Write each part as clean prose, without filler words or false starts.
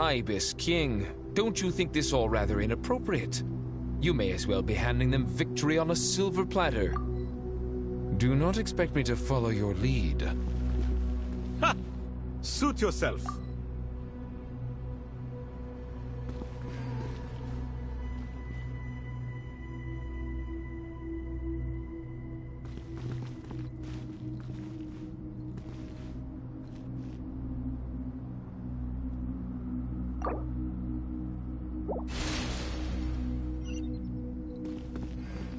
Ibis King, don't you think this all rather inappropriate? You may as well be handing them victory on a silver platter. Do not expect me to follow your lead. Ha! Suit yourself.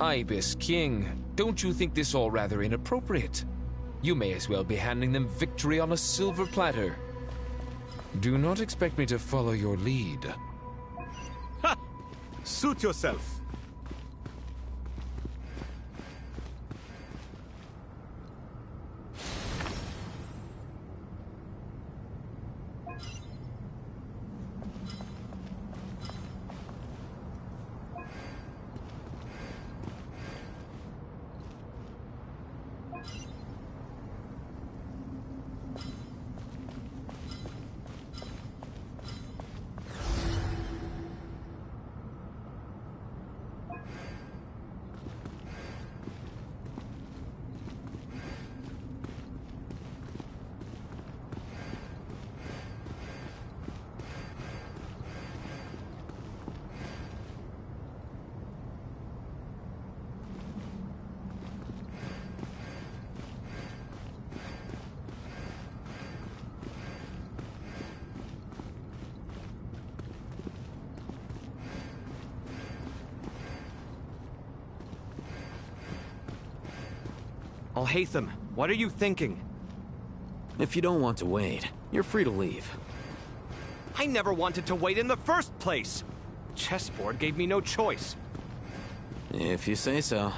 Ibis King, don't you think this all rather inappropriate? You may as well be handing them victory on a silver platter. Do not expect me to follow your lead. Ha! Suit yourself. Alhaitham, what are you thinking? If you don't want to wait, you're free to leave. I never wanted to wait in the first place! Chessboard gave me no choice. If you say so.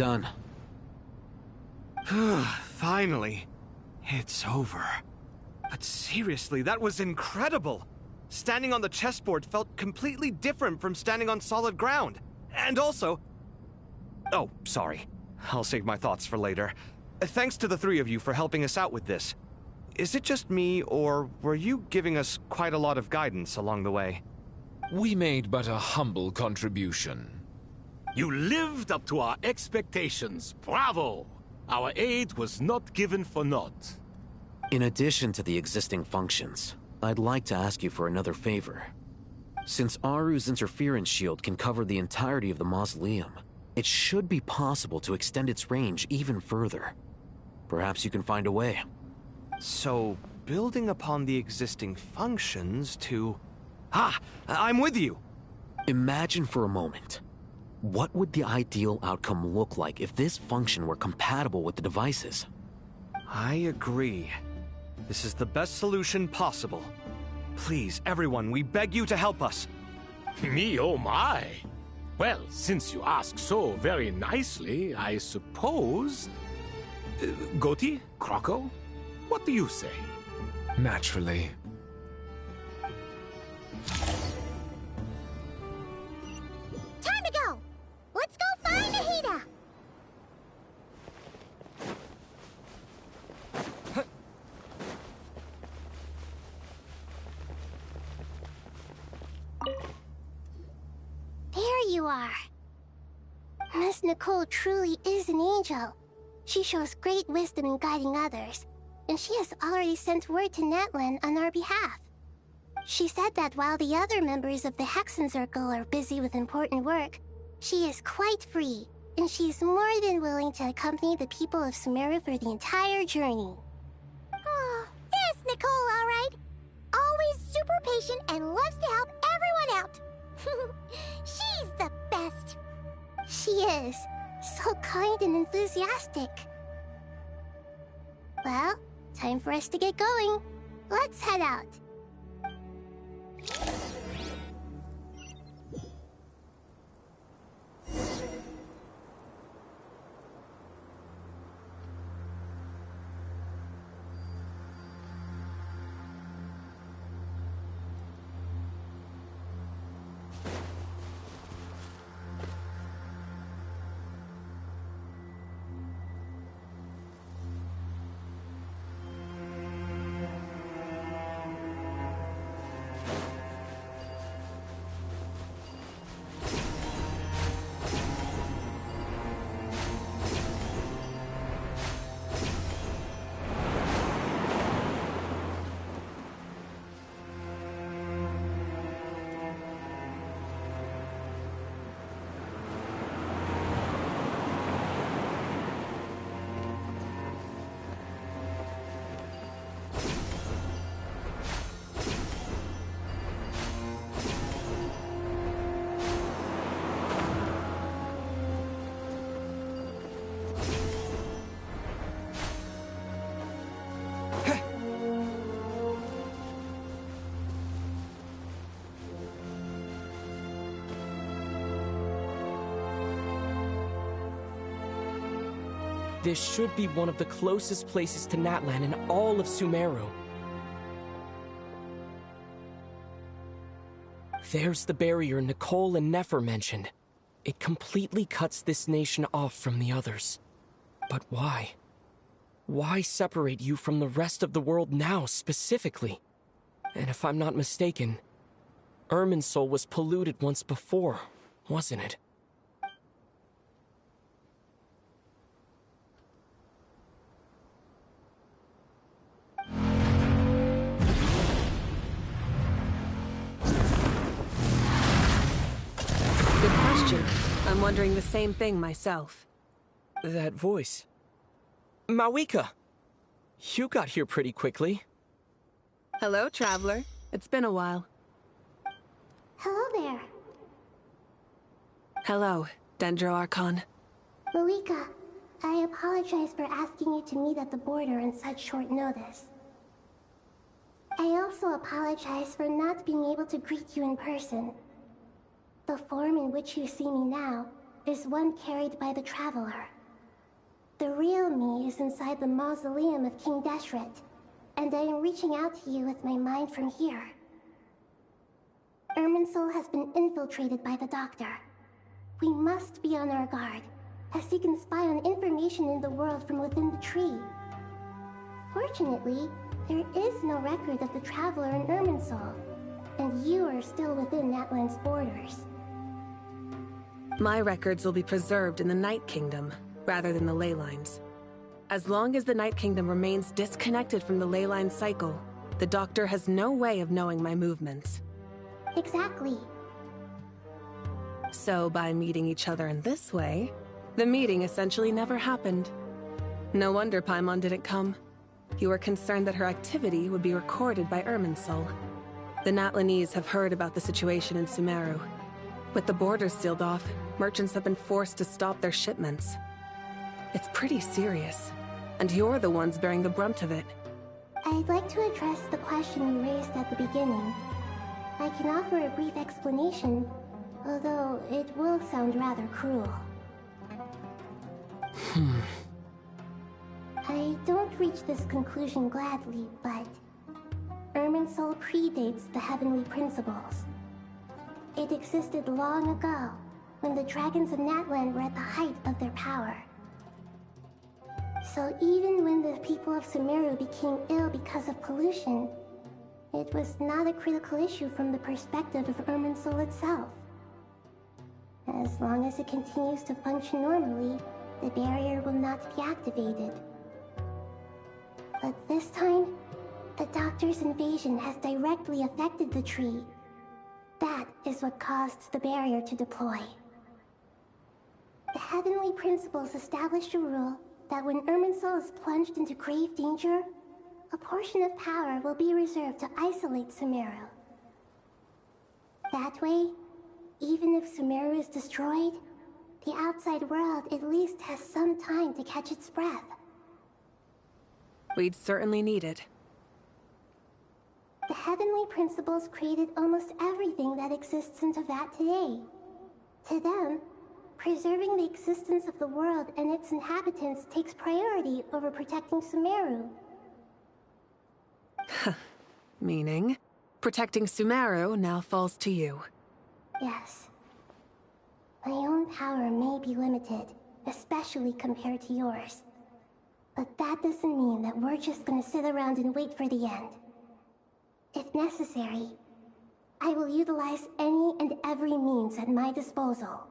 Done. Finally. It's over. But seriously, that was incredible! Standing on the chessboard felt completely different from standing on solid ground. And also... Oh, sorry. I'll save my thoughts for later. Thanks to the three of you for helping us out with this. Is it just me, or were you giving us quite a lot of guidance along the way? We made but a humble contribution. You lived up to our expectations. Bravo! Our aid was not given for naught. In addition to the existing functions, I'd like to ask you for another favor. Since Aru's interference shield can cover the entirety of the mausoleum, it should be possible to extend its range even further. Perhaps you can find a way. So, building upon the existing functions to... Ah! I'm with you! Imagine for a moment. What would the ideal outcome look like if this function were compatible with the devices? I agree. This is the best solution possible. Please, everyone, we beg you to help us. Me, oh my. Well, since you ask so very nicely, I suppose... Goti? Croco? What do you say? Naturally. Time to go! Let's go find Nahida! There you are. Miss Nicole truly is an angel. She shows great wisdom in guiding others, and she has already sent word to Natlan on our behalf. She said that while the other members of the Hexen Circle are busy with important work, she is quite free, and she is more than willing to accompany the people of Sumeru for the entire journey. Oh, yes, Nicole, all right. Always super patient and loves to help everyone out. She's the best. She is. So kind and enthusiastic. Well, time for us to get going. Let's head out. This should be one of the closest places to Natlan in all of Sumeru. There's the barrier Nicole and Nefer mentioned. It completely cuts this nation off from the others. But why? Why separate you from the rest of the world now, specifically? And if I'm not mistaken, Irminsul was polluted once before, wasn't it? Good question. I'm wondering the same thing myself. That voice. Mawika! You got here pretty quickly. Hello, traveler. It's been a while. Hello there. Hello, Dendro Archon. Malika, I apologize for asking you to meet at the border on such short notice. I also apologize for not being able to greet you in person. The form in which you see me now is one carried by the Traveler. The real me is inside the mausoleum of King Deshret, and I am reaching out to you with my mind from here. Irminsul has been infiltrated by the Doctor. We must be on our guard, as he can spy on information in the world from within the tree. Fortunately, there is no record of the Traveler in Irminsul, and you are still within Natlan's borders. My records will be preserved in the Night Kingdom, rather than the ley lines. As long as the Night Kingdom remains disconnected from the ley line cycle, the Doctor has no way of knowing my movements. Exactly. So by meeting each other in this way, the meeting essentially never happened. No wonder Paimon didn't come. You were concerned that her activity would be recorded by Irminsul. The Natlanese have heard about the situation in Sumeru. With the borders sealed off, merchants have been forced to stop their shipments. It's pretty serious. and you're the ones bearing the brunt of it. I'd like to address the question you raised at the beginning. I can offer a brief explanation, although it will sound rather cruel. I don't reach this conclusion gladly, but Irminsul predates the heavenly principles. It existed long ago, when the dragons of Natlan were at the height of their power. So even when the people of Sumeru became ill because of pollution, it was not a critical issue from the perspective of Irminsul itself. As long as it continues to function normally, the barrier will not be activated. But this time, the Doctor's invasion has directly affected the tree. That is what caused the barrier to deploy. The heavenly principles established a rule that when Irminsul is plunged into grave danger, a portion of power will be reserved to isolate Sumeru. That way, even if Sumeru is destroyed, the outside world at least has some time to catch its breath. We'd certainly need it. The heavenly principles created almost everything that exists in Teyvat today. To them, preserving the existence of the world and its inhabitants takes priority over protecting Sumeru. Meaning, protecting Sumeru now falls to you. Yes. My own power may be limited, especially compared to yours. But that doesn't mean that we're just gonna sit around and wait for the end. If necessary, I will utilize any and every means at my disposal.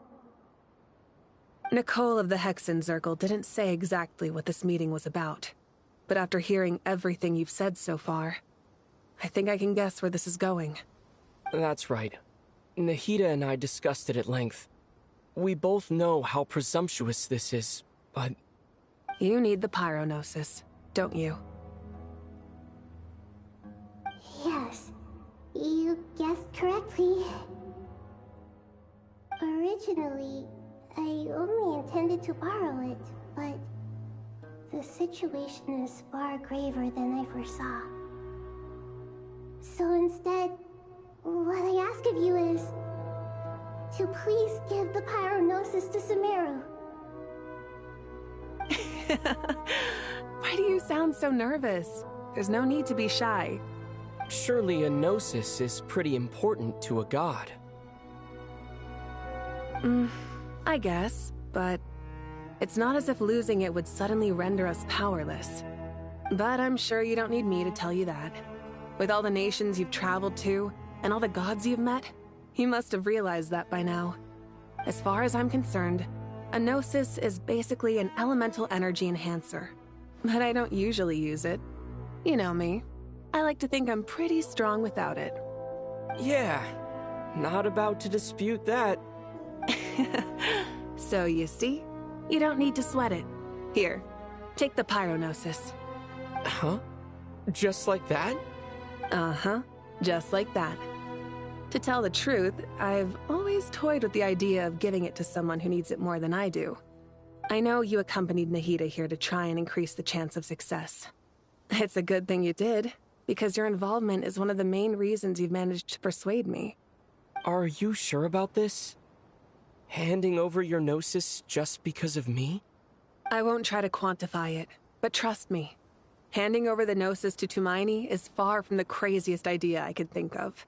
Nicole of the Hexen Circle didn't say exactly what this meeting was about. But after hearing everything you've said so far, I think I can guess where this is going. That's right. Nahida and I discussed it at length. We both know how presumptuous this is, but... You need the Pyronosis, don't you? Yes, you guessed correctly. Originally, I only intended to borrow it, but the situation is far graver than I foresaw. So instead, what I ask of you is to please give the Pyronosis to Sumeru. Why do you sound so nervous? There's no need to be shy. Surely a gnosis is pretty important to a god. I guess, but it's not as if losing it would suddenly render us powerless. But I'm sure you don't need me to tell you that. With all the nations you've traveled to, and all the gods you've met, you must have realized that by now. As far as I'm concerned, a gnosis is basically an elemental energy enhancer. But I don't usually use it. You know me. I like to think I'm pretty strong without it. Yeah, not about to dispute that. So you see, you don't need to sweat it. Here, take the Pyronosis. Huh? Just like that? Uh-huh, just like that. To tell the truth, I've always toyed with the idea of giving it to someone who needs it more than I do. I know you accompanied Nahida here to try and increase the chance of success. It's a good thing you did, because your involvement is one of the main reasons you've managed to persuade me. Are you sure about this? Handing over your gnosis just because of me? I won't try to quantify it, but trust me. Handing over the gnosis to Tumaini is far from the craziest idea I could think of.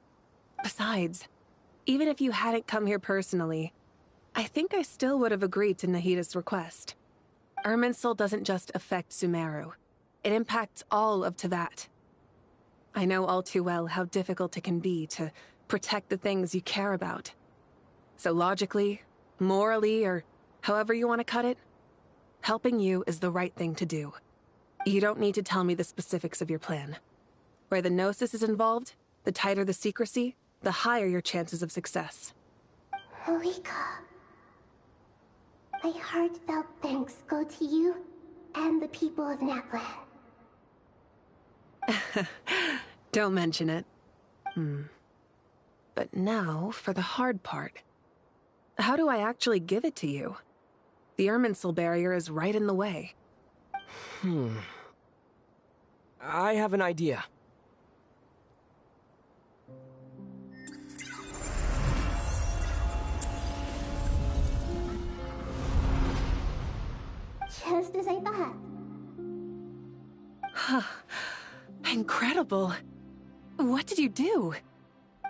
Besides, even if you hadn't come here personally, I think I still would have agreed to Nahida's request. Irminsul doesn't just affect Sumeru. It impacts all of Teyvat. I know all too well how difficult it can be to protect the things you care about. So logically, morally, or however you want to cut it, helping you is the right thing to do. You don't need to tell me the specifics of your plan. Where the gnosis is involved, the tighter the secrecy, the higher your chances of success. Malika, my heartfelt thanks go to you and the people of Natlan. Don't mention it. But now for the hard part. How do I actually give it to you? The Irminsul barrier is right in the way. I have an idea. Just as I thought. Incredible. What did you do?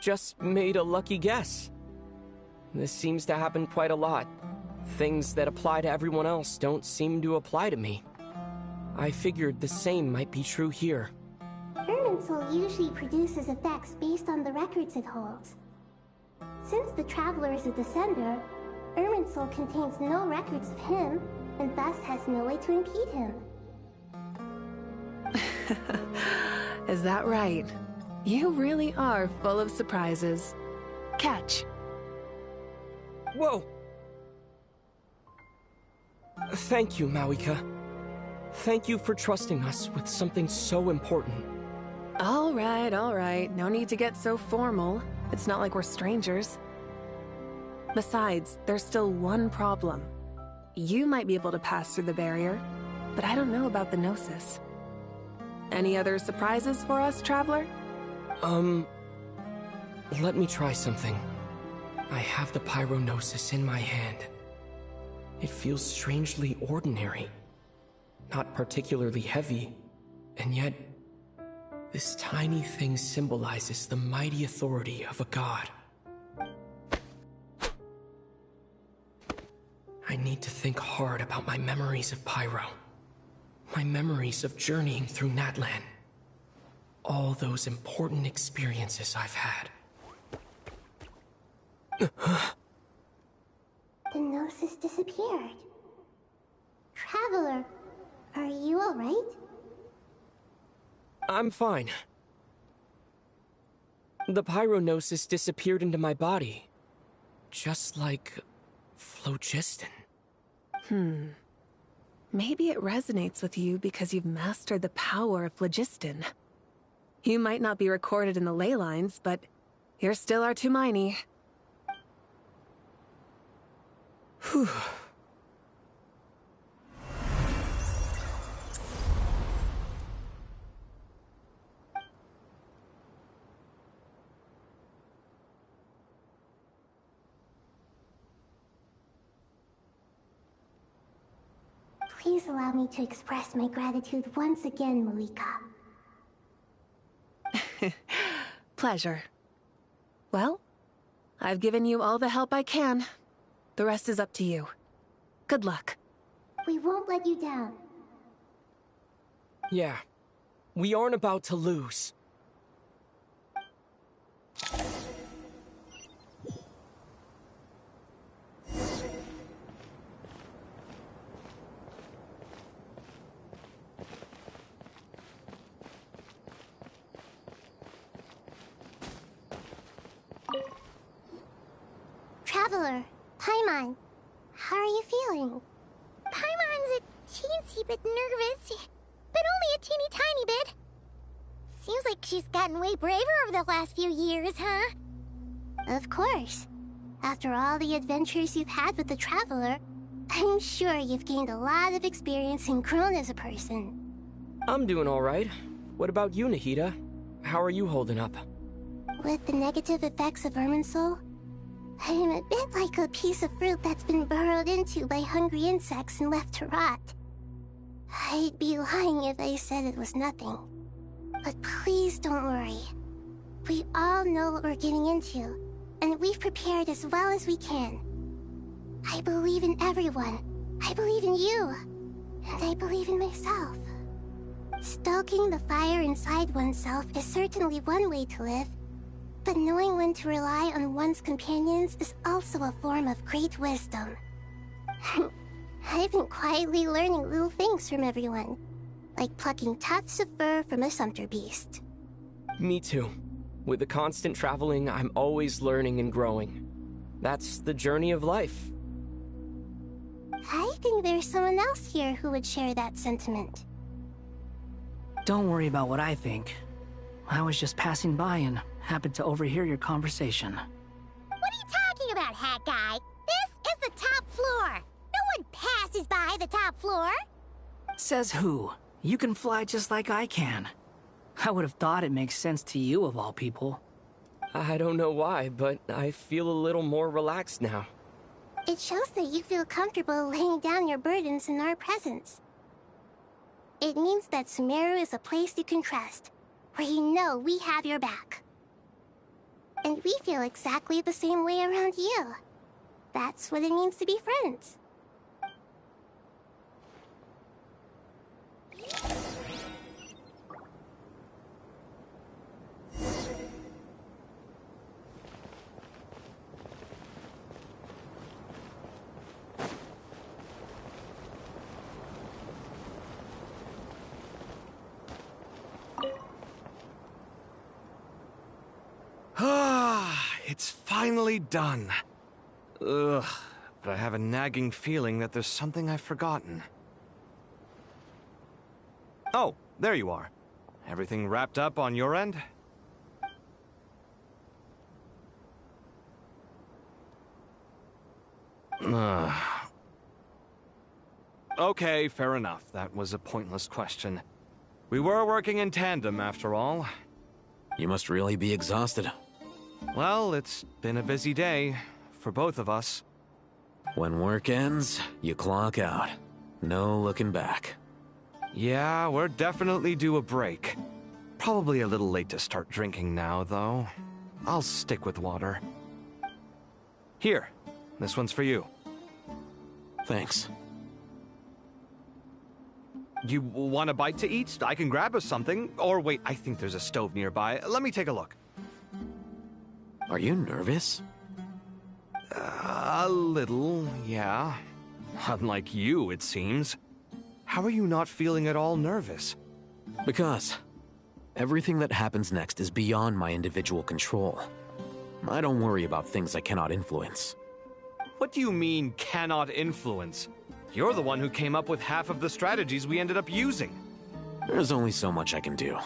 Just made a lucky guess. This seems to happen quite a lot. Things that apply to everyone else don't seem to apply to me. I figured the same might be true here. Irminsul usually produces effects based on the records it holds. Since the Traveler is a Descender, Irminsul contains no records of him, and thus has no way to impede him. Is that right? You really are full of surprises. Catch. Whoa! Thank you, Mawika. Thank you for trusting us with something so important. All right. No need to get so formal. It's not like we're strangers. Besides, there's still one problem. You might be able to pass through the barrier, but I don't know about the Gnosis. Any other surprises for us, Traveler? Let me try something. I have the Pyrognosis in my hand. It feels strangely ordinary. Not particularly heavy, and yet this tiny thing symbolizes the mighty authority of a god. I need to think hard about my memories of Pyro. My memories of journeying through Natlan. All those important experiences I've had. The Gnosis disappeared. Traveler, are you alright? I'm fine. The Pyrognosis disappeared into my body. Just like phlogiston. Maybe it resonates with you because you've mastered the power of phlogiston. You might not be recorded in the ley lines, but you're still our Tumini. Whew. Please allow me to express my gratitude once again, Malika. Pleasure. Well, I've given you all the help I can. The rest is up to you. Good luck. We won't let you down. Yeah. We aren't about to lose. Traveler, Paimon, how are you feeling? Paimon's a teensy bit nervous, but only a teeny tiny bit. Seems like she's gotten way braver over the last few years, huh? Of course. After all the adventures you've had with the Traveler, I'm sure you've gained a lot of experience and grown as a person. I'm doing all right. What about you, Nahida? How are you holding up? With the negative effects of Irminsul, I'm a bit like a piece of fruit that's been burrowed into by hungry insects and left to rot. I'd be lying if I said it was nothing. But please don't worry. We all know what we're getting into, and we've prepared as well as we can. I believe in everyone. I believe in you. And I believe in myself. Stoking the fire inside oneself is certainly one way to live, but knowing when to rely on one's companions is also a form of great wisdom. I've been quietly learning little things from everyone, like plucking tufts of fur from a sumpter beast. Me too. With the constant traveling, I'm always learning and growing. That's the journey of life. I think there's someone else here who would share that sentiment. Don't worry about what I think. I was just passing by and happened to overhear your conversation. What are you talking about, hat guy? This is the top floor. No one passes by the top floor. Says who? You can fly just like I can. I would have thought it makes sense to you of all people. I don't know why, but I feel a little more relaxed now. It shows that you feel comfortable laying down your burdens in our presence. It means that Sumeru is a place you can trust, where you know we have your back. And we feel exactly the same way around you. That's what it means to be friends. It's finally done. Ugh, but I have a nagging feeling that there's something I've forgotten. Oh, there you are. Everything wrapped up on your end? Okay, fair enough. That was a pointless question. We were working in tandem, after all. You must really be exhausted. Well, it's been a busy day, for both of us. When work ends, you clock out. No looking back. Yeah, we're definitely due a break. Probably a little late to start drinking now, though. I'll stick with water. Here, this one's for you. Thanks. You want a bite to eat? I can grab us something. Or wait, I think there's a stove nearby. Let me take a look. Are you nervous? A little, yeah. Unlike you, it seems. How are you not feeling at all nervous? Because everything that happens next is beyond my individual control. I don't worry about things I cannot influence. What do you mean, cannot influence? You're the one who came up with half of the strategies we ended up using. There's only so much I can do.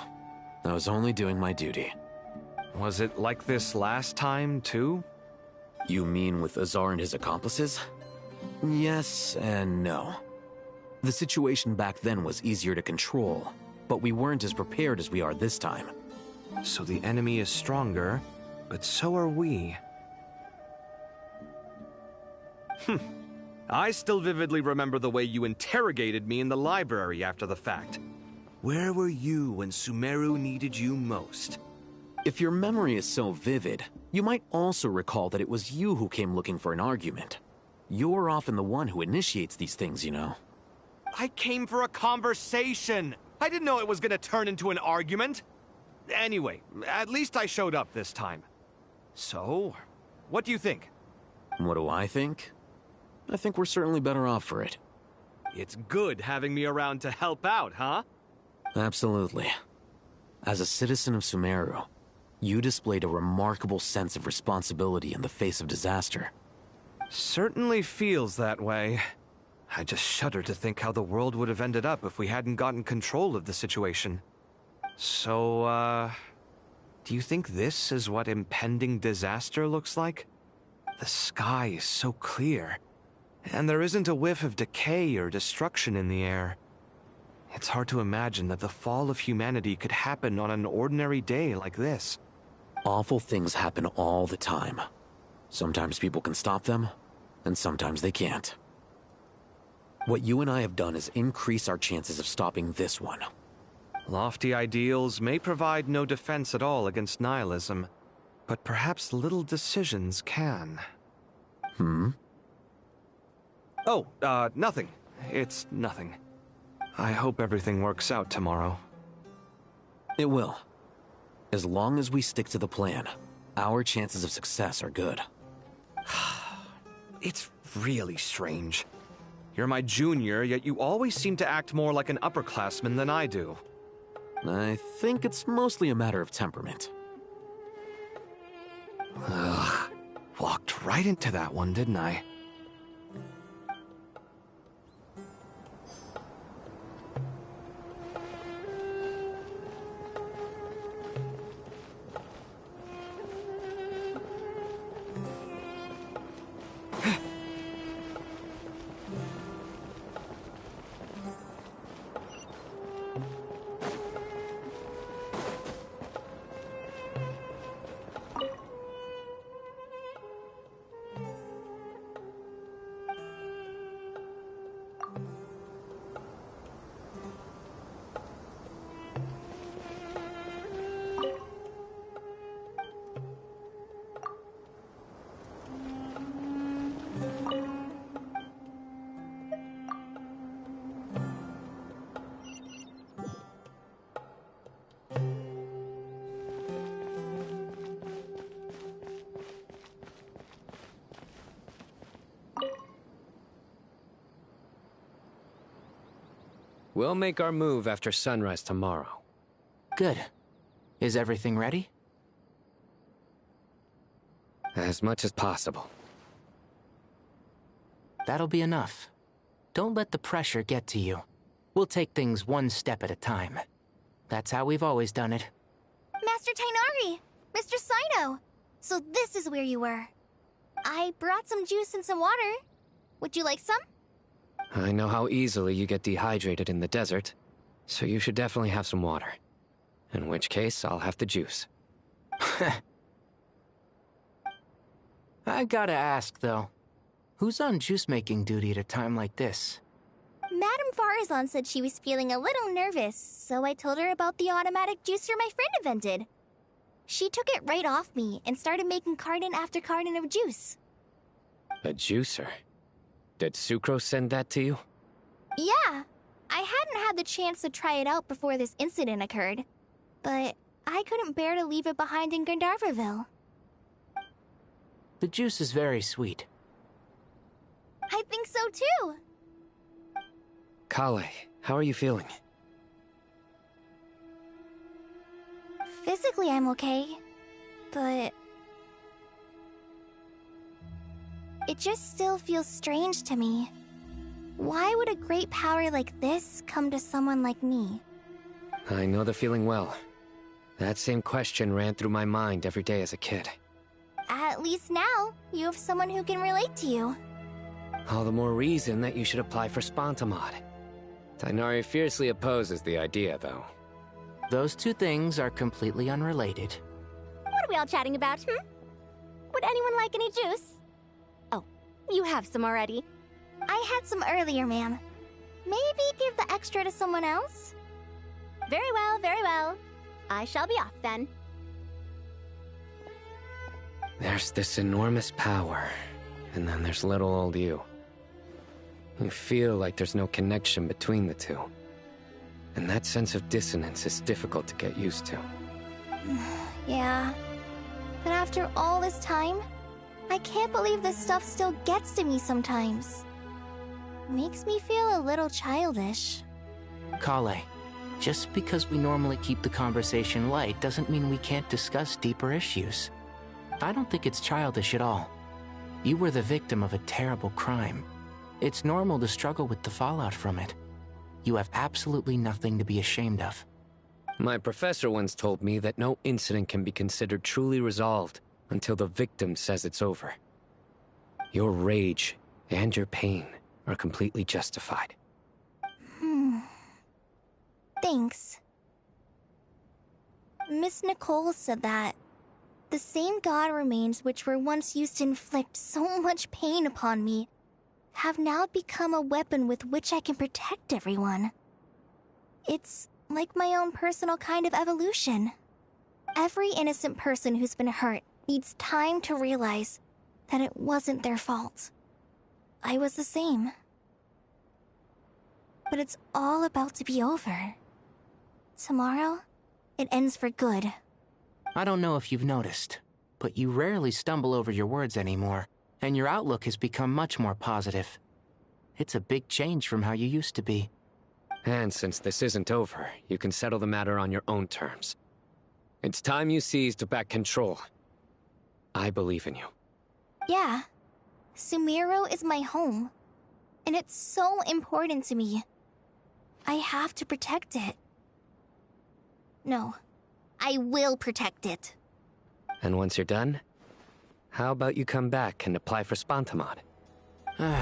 I was only doing my duty. Was it like this last time, too? You mean with Azar and his accomplices? Yes and no. The situation back then was easier to control, but we weren't as prepared as we are this time. So the enemy is stronger, but so are we. I still vividly remember the way you interrogated me in the library after the fact. Where were you when Sumeru needed you most? If your memory is so vivid, you might also recall that it was you who came looking for an argument. You're often the one who initiates these things, you know. I came for a conversation! I didn't know it was gonna turn into an argument! Anyway, at least I showed up this time. So, what do you think? What do I think? I think we're certainly better off for it. It's good having me around to help out, huh? Absolutely. As a citizen of Sumeru, you displayed a remarkable sense of responsibility in the face of disaster. Certainly feels that way. I just shudder to think how the world would have ended up if we hadn't gotten control of the situation. So, do you think this is what impending disaster looks like? The sky is so clear, and there isn't a whiff of decay or destruction in the air. It's hard to imagine that the fall of humanity could happen on an ordinary day like this. Awful things happen all the time. Sometimes people can stop them, and sometimes they can't. What you and I have done is increase our chances of stopping this one. Lofty ideals may provide no defense at all against nihilism, but perhaps little decisions can. Oh, nothing. It's nothing. I hope everything works out tomorrow. It will. As long as we stick to the plan, our chances of success are good. It's really strange. You're my junior, yet you always seem to act more like an upperclassman than I do. I think it's mostly a matter of temperament. Ugh. Walked right into that one, didn't I? We'll make our move after sunrise tomorrow. Good. Is everything ready? As much as possible. That'll be enough. Don't let the pressure get to you. We'll take things one step at a time. That's how we've always done it. Master Tainari! Mr. Sino! So this is where you were. I brought some juice and some water. Would you like some? I know how easily you get dehydrated in the desert, so you should definitely have some water. In which case, I'll have the juice. I gotta ask, though. Who's on juice-making duty at a time like this? Madame Farazan said she was feeling a little nervous, so I told her about the automatic juicer my friend invented. She took it right off me and started making carton after carton of juice. A juicer? Did Sucrose send that to you? Yeah. I hadn't had the chance to try it out before this incident occurred, but I couldn't bear to leave it behind in Gandharvaville. The juice is very sweet. I think so too. Kale, how are you feeling? Physically, I'm okay, but it just still feels strange to me. Why would a great power like this come to someone like me? I know the feeling well. That same question ran through my mind every day as a kid. At least now, you have someone who can relate to you. All the more reason that you should apply for Spontamod. Tainari fiercely opposes the idea, though. Those two things are completely unrelated. What are we all chatting about, Would anyone like any juice? Oh, you have some already. I had some earlier, ma'am. Maybe give the extra to someone else? Very well, very well. I shall be off then. There's this enormous power, and then there's little old you. You feel like there's no connection between the two. And that sense of dissonance is difficult to get used to. Yeah. But after all this time, I can't believe this stuff still gets to me sometimes. Makes me feel a little childish. Kale, just because we normally keep the conversation light doesn't mean we can't discuss deeper issues. I don't think it's childish at all. You were the victim of a terrible crime. It's normal to struggle with the fallout from it. You have absolutely nothing to be ashamed of. My professor once told me that no incident can be considered truly resolved until the victim says it's over. Your rage and your pain are completely justified. Thanks. Miss Nicole said that the same god remains which were once used to inflict so much pain upon me have now become a weapon with which I can protect everyone. It's like my own personal kind of evolution. Every innocent person who's been hurt needs time to realize that it wasn't their fault. I was the same. But it's all about to be over. Tomorrow, it ends for good. I don't know if you've noticed, but you rarely stumble over your words anymore, and your outlook has become much more positive. It's a big change from how you used to be. And since this isn't over, you can settle the matter on your own terms. It's time you seized back control. I believe in you. Yeah. Sumiro is my home. And it's so important to me. I have to protect it. No. I will protect it. And once you're done, how about you come back and apply for Spontamod?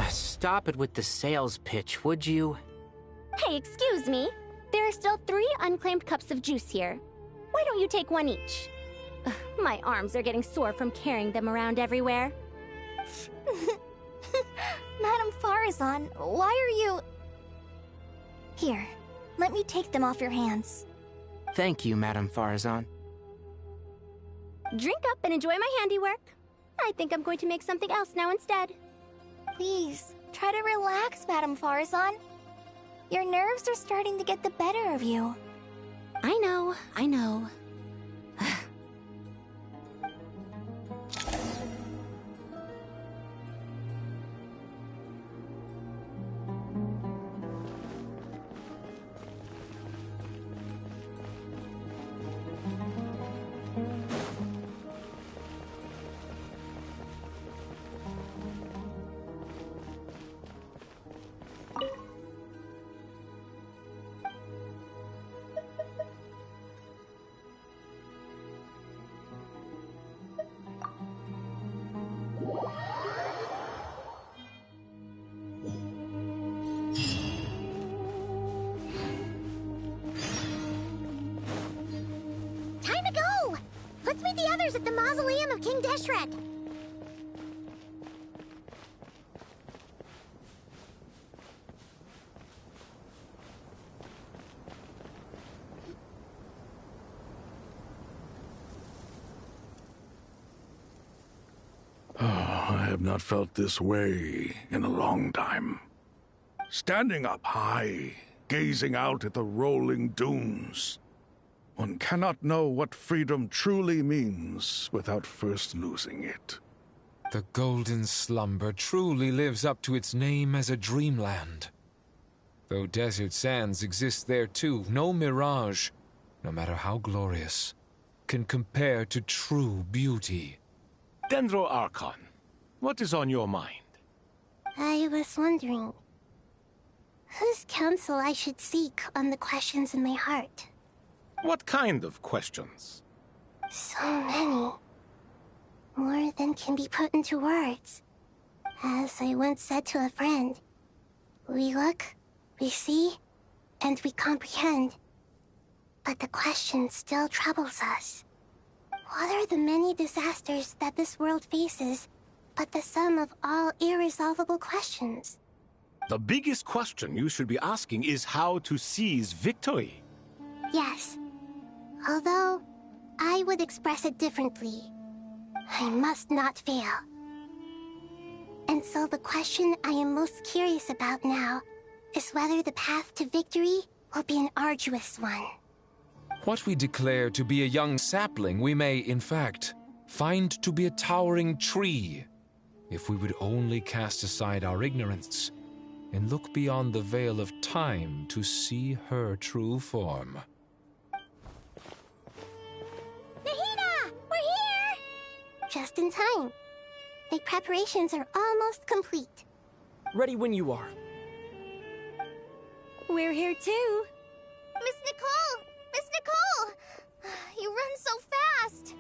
Stop it with the sales pitch, would you? Hey, excuse me. There are still 3 unclaimed cups of juice here. Why don't you take one each? Ugh, my arms are getting sore from carrying them around everywhere. Madame Farazan, why are you... Here, let me take them off your hands. Thank you, Madame Farazan. Drink up and enjoy my handiwork. I think I'm going to make something else now instead. Please, try to relax, Madame Farazan. Your nerves are starting to get the better of you. I know, I know. disasters at the mausoleum of King Deshret. I have not felt this way in a long time. Standing up high, gazing out at the rolling dunes. One cannot know what freedom truly means without first losing it. The Golden Slumber truly lives up to its name as a dreamland. Though desert sands exist there too, no mirage, no matter how glorious, can compare to true beauty. Dendro Archon, what is on your mind? I was wondering whose counsel I should seek on the questions in my heart. What kind of questions? So many. More than can be put into words. As I once said to a friend, we look, we see, and we comprehend. But the question still troubles us. What are the many disasters that this world faces, but the sum of all irresolvable questions? The biggest question you should be asking is how to seize victory. Yes. Although, I would express it differently. I must not fail. And so the question I am most curious about now is whether the path to victory will be an arduous one. What we declare to be a young sapling, we may, in fact, find to be a towering tree, if we would only cast aside our ignorance and look beyond the veil of time to see her true form. Nahida! We're here! Just in time. The preparations are almost complete. Ready when you are. We're here too. Miss Nicole! Miss Nicole! You run so fast!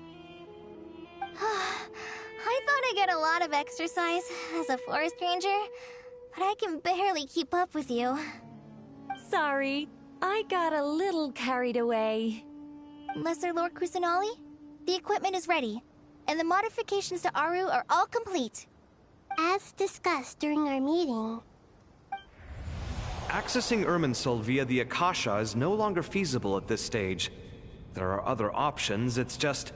I thought I'd get a lot of exercise as a forest ranger, but I can barely keep up with you. Sorry, I got a little carried away. Lesser Lord Kusanali, the equipment is ready, and the modifications to Aru are all complete. As discussed during our meeting, Accessing Irminsul via the Akasha is no longer feasible at this stage. There are other options, it's just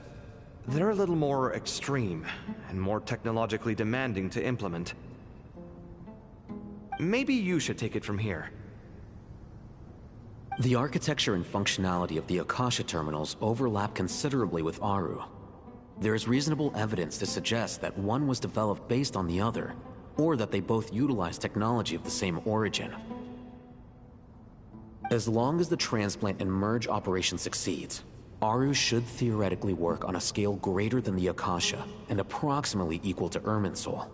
they're a little more extreme and more technologically demanding to implement. Maybe you should take it from here. The architecture and functionality of the Akasha terminals overlap considerably with Aru. There is reasonable evidence to suggest that one was developed based on the other, or that they both utilize technology of the same origin. As long as the transplant and merge operation succeeds, Aru should theoretically work on a scale greater than the Akasha and approximately equal to Irminsul.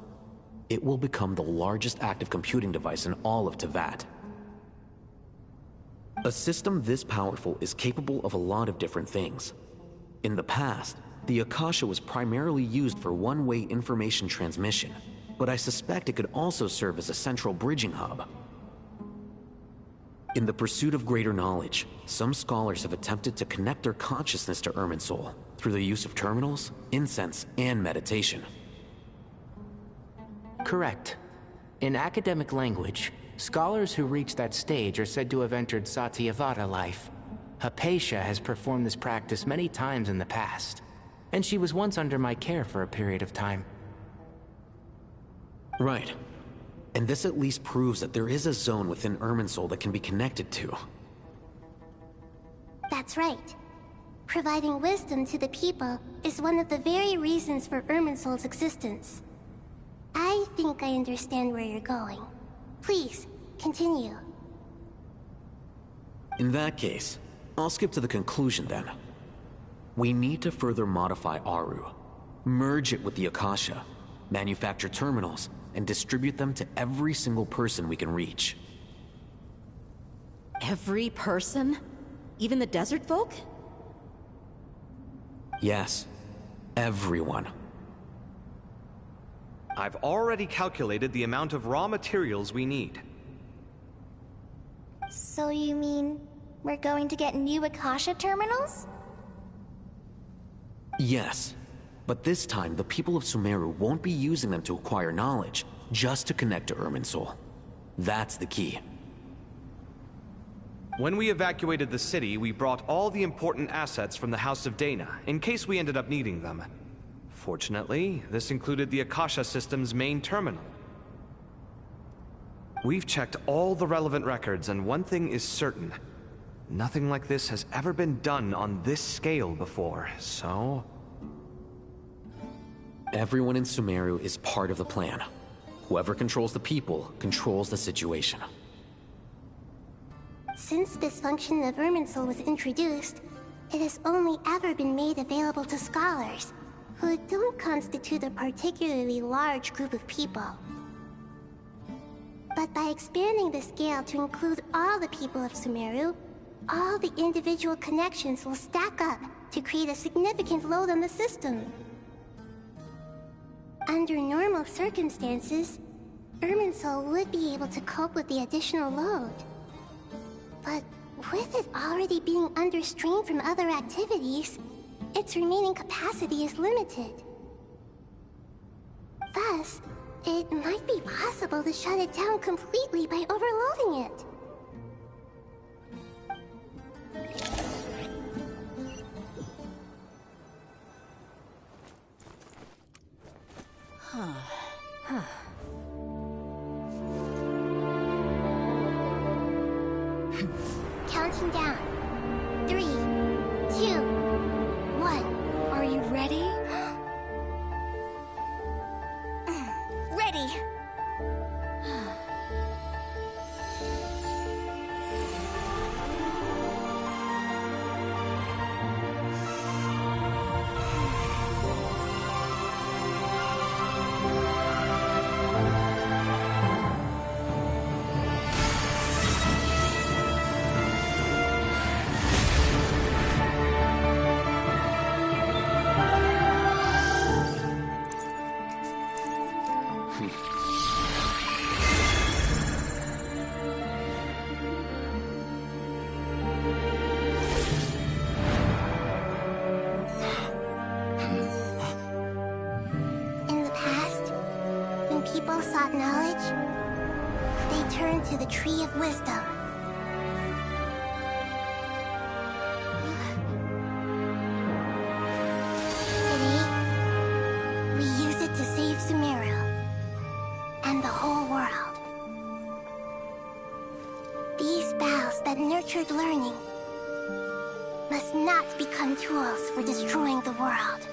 It will become the largest active computing device in all of Teyvat. A system this powerful is capable of a lot of different things. In the past, the Akasha was primarily used for one-way information transmission, but I suspect it could also serve as a central bridging hub. In the pursuit of greater knowledge, some scholars have attempted to connect their consciousness to Irminsul through the use of terminals, incense, and meditation. Correct. In academic language, scholars who reach that stage are said to have entered Satyavada life. Hypatia has performed this practice many times in the past, and she was once under my care for a period of time. Right. And this at least proves that there is a zone within Irminsul that can be connected to. That's right. Providing wisdom to the people is one of the very reasons for Irminsul's existence. I think I understand where you're going. Please, continue. In that case, I'll skip to the conclusion then. We need to further modify Aru, merge it with the Akasha, manufacture terminals, and distribute them to every single person we can reach. Every person? Even the desert folk? Yes, everyone. I've already calculated the amount of raw materials we need. So you mean we're going to get new Akasha terminals? Yes, But this time, the people of Sumeru won't be using them to acquire knowledge, just to connect to Irminsul. That's the key. When we evacuated the city, we brought all the important assets from the House of Dana, in case we ended up needing them. Fortunately, this included the Akasha system's main terminal. We've checked all the relevant records, and one thing is certain. Nothing like this has ever been done on this scale before, so... Everyone in Sumeru is part of the plan. Whoever controls the people, controls the situation. Since this function of Irminsul was introduced, it has only ever been made available to scholars, who don't constitute a particularly large group of people. But by expanding the scale to include all the people of Sumeru, all the individual connections will stack up to create a significant load on the system. Under normal circumstances, Irminsul would be able to cope with the additional load. But with it already being under strain from other activities, its remaining capacity is limited. Thus, it might be possible to shut it down completely by overloading it. Counting down. 3, 2, 1. Are you ready? Ready! People sought knowledge, they turned to the Tree of Wisdom. Today, we use it to save Sumeru and the whole world. These boughs that nurtured learning must not become tools for destroying the world.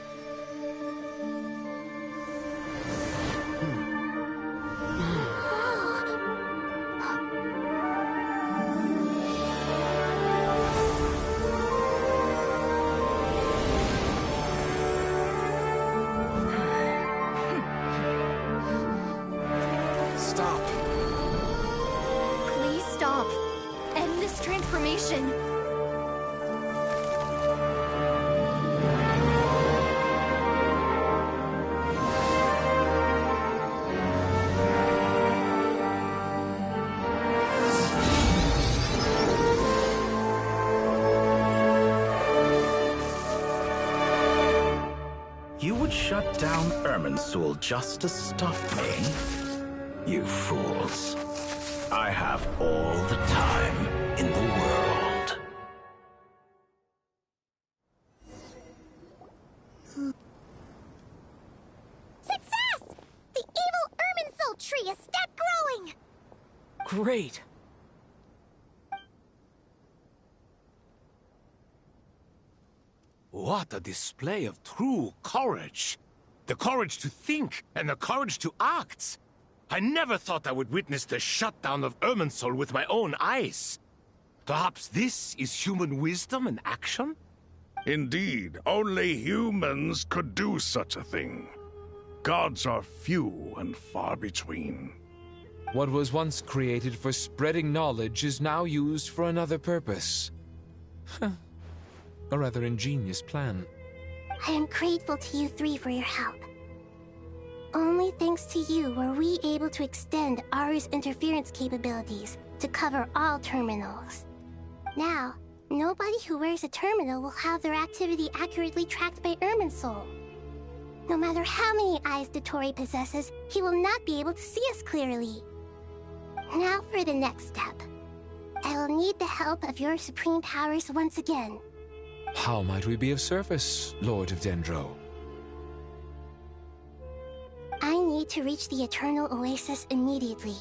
Transformation. You would shut down Irminsul just to stop me? You fools. I have all the time in the world. Success! The evil Irminsul tree is step growing! Great! What a display of true courage! The courage to think and the courage to act! I never thought I would witness the shutdown of Irminsul with my own eyes. Perhaps this is human wisdom in action? Indeed, only humans could do such a thing. Gods are few and far between. What was once created for spreading knowledge is now used for another purpose. A rather ingenious plan. I am grateful to you three for your help. Only thanks to you were we able to extend Aru's interference capabilities to cover all terminals. Now, nobody who wears a terminal will have their activity accurately tracked by Irminsul. No matter how many eyes Dottore possesses, he will not be able to see us clearly. Now for the next step. I will need the help of your supreme powers once again. How might we be of service, Lord of Dendro? I need to reach the Eternal Oasis immediately.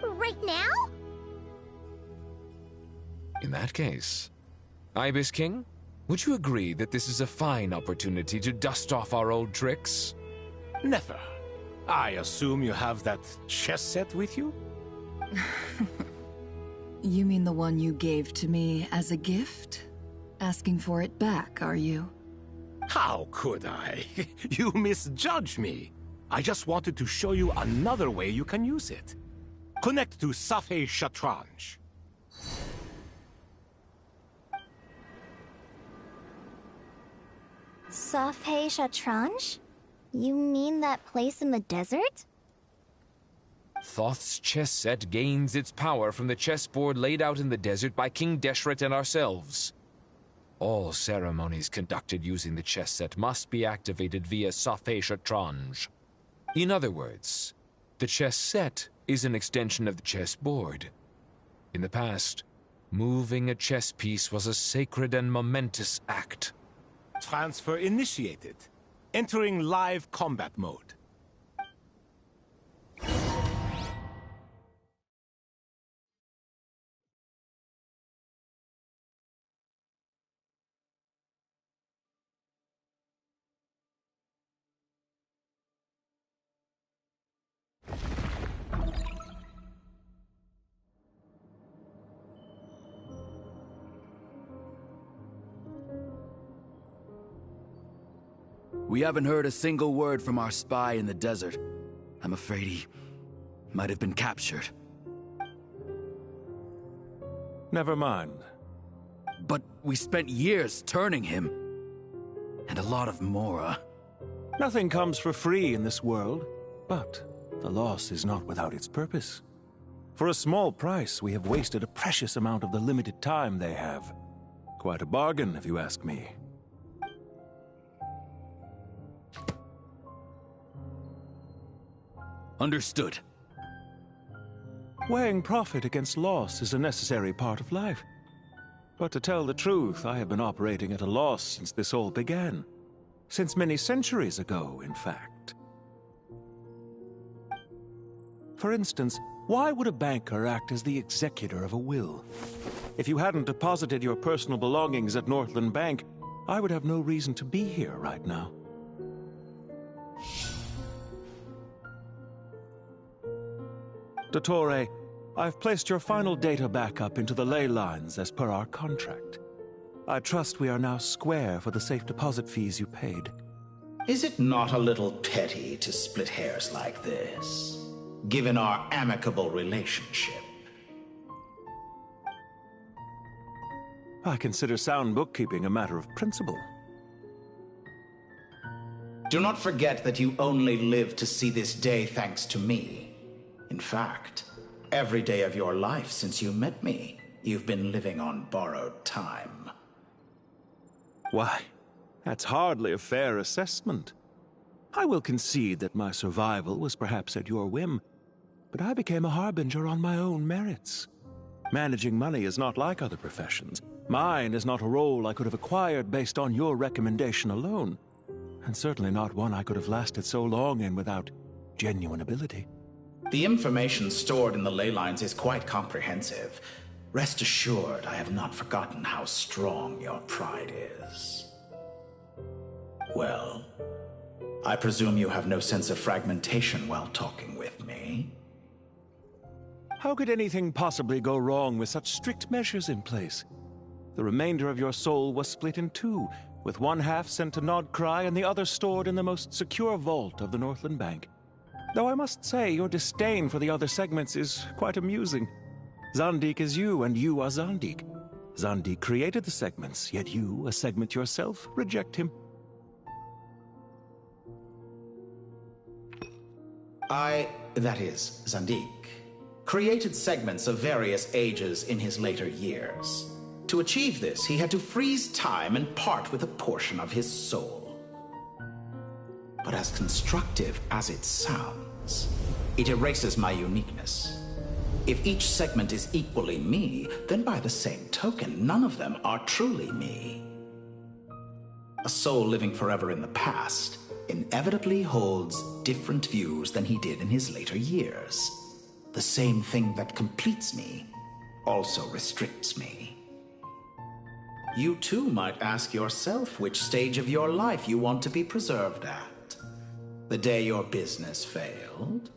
Right now? In that case, Ibis King, would you agree that this is a fine opportunity to dust off our old tricks? Never. I assume you have that chess set with you? You mean the one you gave to me as a gift? Asking for it back, are you? How could I? You misjudge me. I just wanted to show you another way you can use it. Connect to Safei Shatranj. Safei Shatranj? You mean that place in the desert? Thoth's chess set gains its power from the chessboard laid out in the desert by King Deshret and ourselves. All ceremonies conducted using the chess set must be activated via Safei Shatranj. In other words, the chess set is an extension of the chessboard. In the past, moving a chess piece was a sacred and momentous act. Transfer initiated. Entering live combat mode. We haven't heard a single word from our spy in the desert. I'm afraid he might have been captured. Never mind. But we spent years turning him. And a lot of Mora. Nothing comes for free in this world, but the loss is not without its purpose. For a small price, we have wasted a precious amount of the limited time they have. Quite a bargain, if you ask me. Understood. Weighing profit against loss is a necessary part of life. But to tell the truth, I have been operating at a loss since this all began. Since many centuries ago, in fact. For instance, why would a banker act as the executor of a will? If you hadn't deposited your personal belongings at Northland Bank, I would have no reason to be here right now. Dottore, I've placed your final data backup into the ley lines as per our contract. I trust we are now square for the safe deposit fees you paid. Is it not a little petty to split hairs like this, given our amicable relationship? I consider sound bookkeeping a matter of principle. Do not forget that you only live to see this day thanks to me. In fact, every day of your life since you met me, you've been living on borrowed time. Why, that's hardly a fair assessment. I will concede that my survival was perhaps at your whim, but I became a harbinger on my own merits. Managing money is not like other professions. Mine is not a role I could have acquired based on your recommendation alone, and certainly not one I could have lasted so long in without genuine ability. The information stored in the ley lines is quite comprehensive. Rest assured, I have not forgotten how strong your pride is. Well, I presume you have no sense of fragmentation while talking with me? How could anything possibly go wrong with such strict measures in place? The remainder of your soul was split in two, with one half sent to Nodcry and the other stored in the most secure vault of the Northland Bank. Though I must say, your disdain for the other segments is quite amusing. Zandik is you, and you are Zandik. Zandik created the segments, yet you, a segment yourself, reject him. That is, Zandik, created segments of various ages in his later years. To achieve this, he had to freeze time and part with a portion of his soul. but as constructive as it sounds. It erases my uniqueness. If each segment is equally me, then by the same token, none of them are truly me. A soul living forever in the past inevitably holds different views than he did in his later years. The same thing that completes me also restricts me. You too might ask yourself which stage of your life you want to be preserved at. The day your business failed?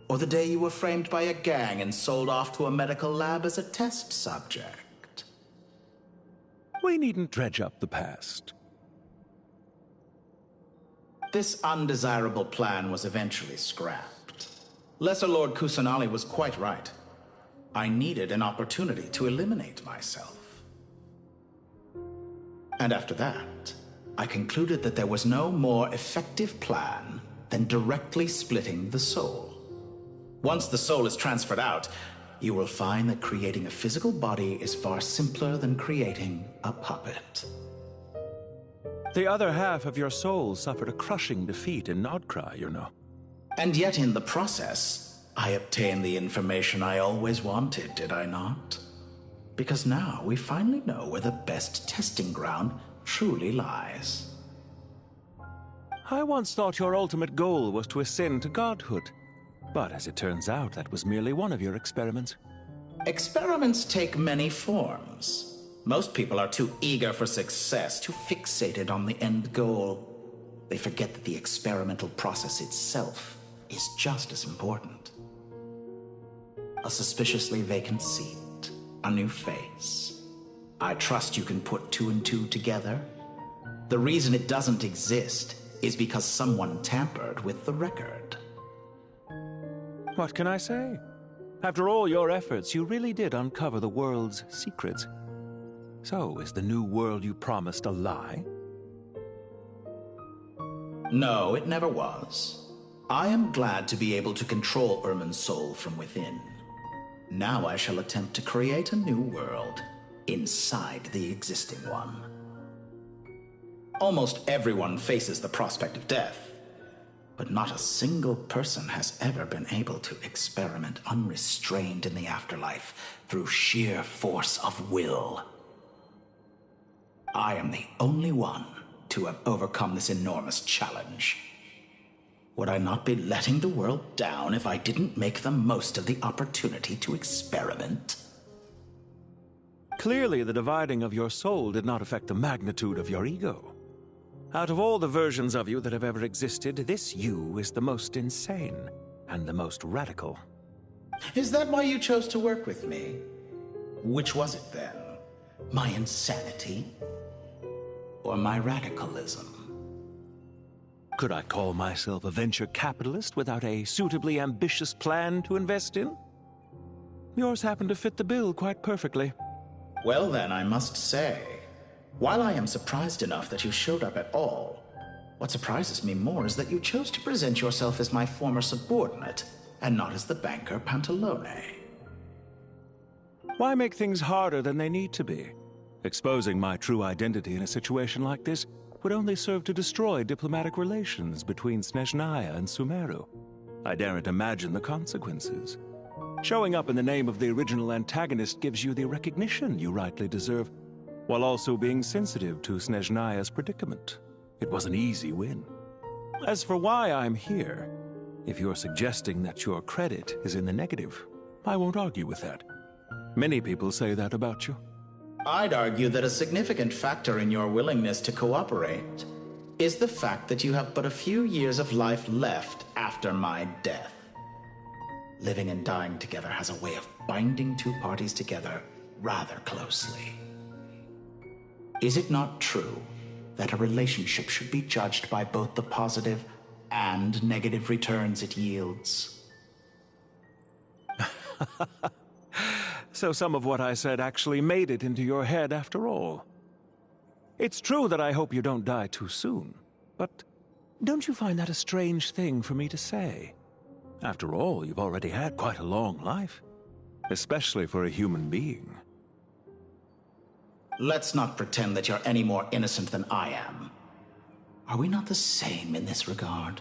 Or the day you were framed by a gang and sold off to a medical lab as a test subject? We needn't dredge up the past. This undesirable plan was eventually scrapped. Lesser Lord Kusanali was quite right. I needed an opportunity to eliminate myself. And after that, I concluded that there was no more effective plan than directly splitting the soul. Once the soul is transferred out, you will find that creating a physical body is far simpler than creating a puppet. The other half of your soul suffered a crushing defeat in Nodcry, you know. And yet in the process, I obtained the information I always wanted, did I not? Because now we finally know where the best testing ground truly lies. I once thought your ultimate goal was to ascend to godhood. But as it turns out, that was merely one of your experiments. Experiments take many forms. Most people are too eager for success, too fixated on the end goal. They forget that the experimental process itself is just as important. A suspiciously vacant seat, a new face. I trust you can put two and two together. The reason it doesn't exist is because someone tampered with the record. What can I say? After all your efforts, you really did uncover the world's secrets. So, is the new world you promised a lie? No, it never was. I am glad to be able to control Irmin's soul from within. Now I shall attempt to create a new world inside the existing one. Almost everyone faces the prospect of death, but not a single person has ever been able to experiment unrestrained in the afterlife through sheer force of will. I am the only one to have overcome this enormous challenge. Would I not be letting the world down if I didn't make the most of the opportunity to experiment? Clearly, the dividing of your soul did not affect the magnitude of your ego. Out of all the versions of you that have ever existed, this you is the most insane and the most radical. Is that why you chose to work with me? Which was it then? My insanity? Or my radicalism? Could I call myself a venture capitalist without a suitably ambitious plan to invest in? Yours happened to fit the bill quite perfectly. Well then, I must say, while I am surprised enough that you showed up at all, what surprises me more is that you chose to present yourself as my former subordinate, and not as the banker Pantalone. Why make things harder than they need to be? Exposing my true identity in a situation like this would only serve to destroy diplomatic relations between Snezhnaya and Sumeru. I daren't imagine the consequences. Showing up in the name of the original antagonist gives you the recognition you rightly deserve, while also being sensitive to Snezhnaya's predicament. It was an easy win. As for why I'm here, if you're suggesting that your credit is in the negative, I won't argue with that. Many people say that about you. I'd argue that a significant factor in your willingness to cooperate is the fact that you have but a few years of life left after my death. Living and dying together has a way of binding two parties together rather closely. Is it not true that a relationship should be judged by both the positive and negative returns it yields? So some of what I said actually made it into your head after all. It's true that I hope you don't die too soon, but don't you find that a strange thing for me to say? After all, you've already had quite a long life, especially for a human being. Let's not pretend that you're any more innocent than I am. Are we not the same in this regard?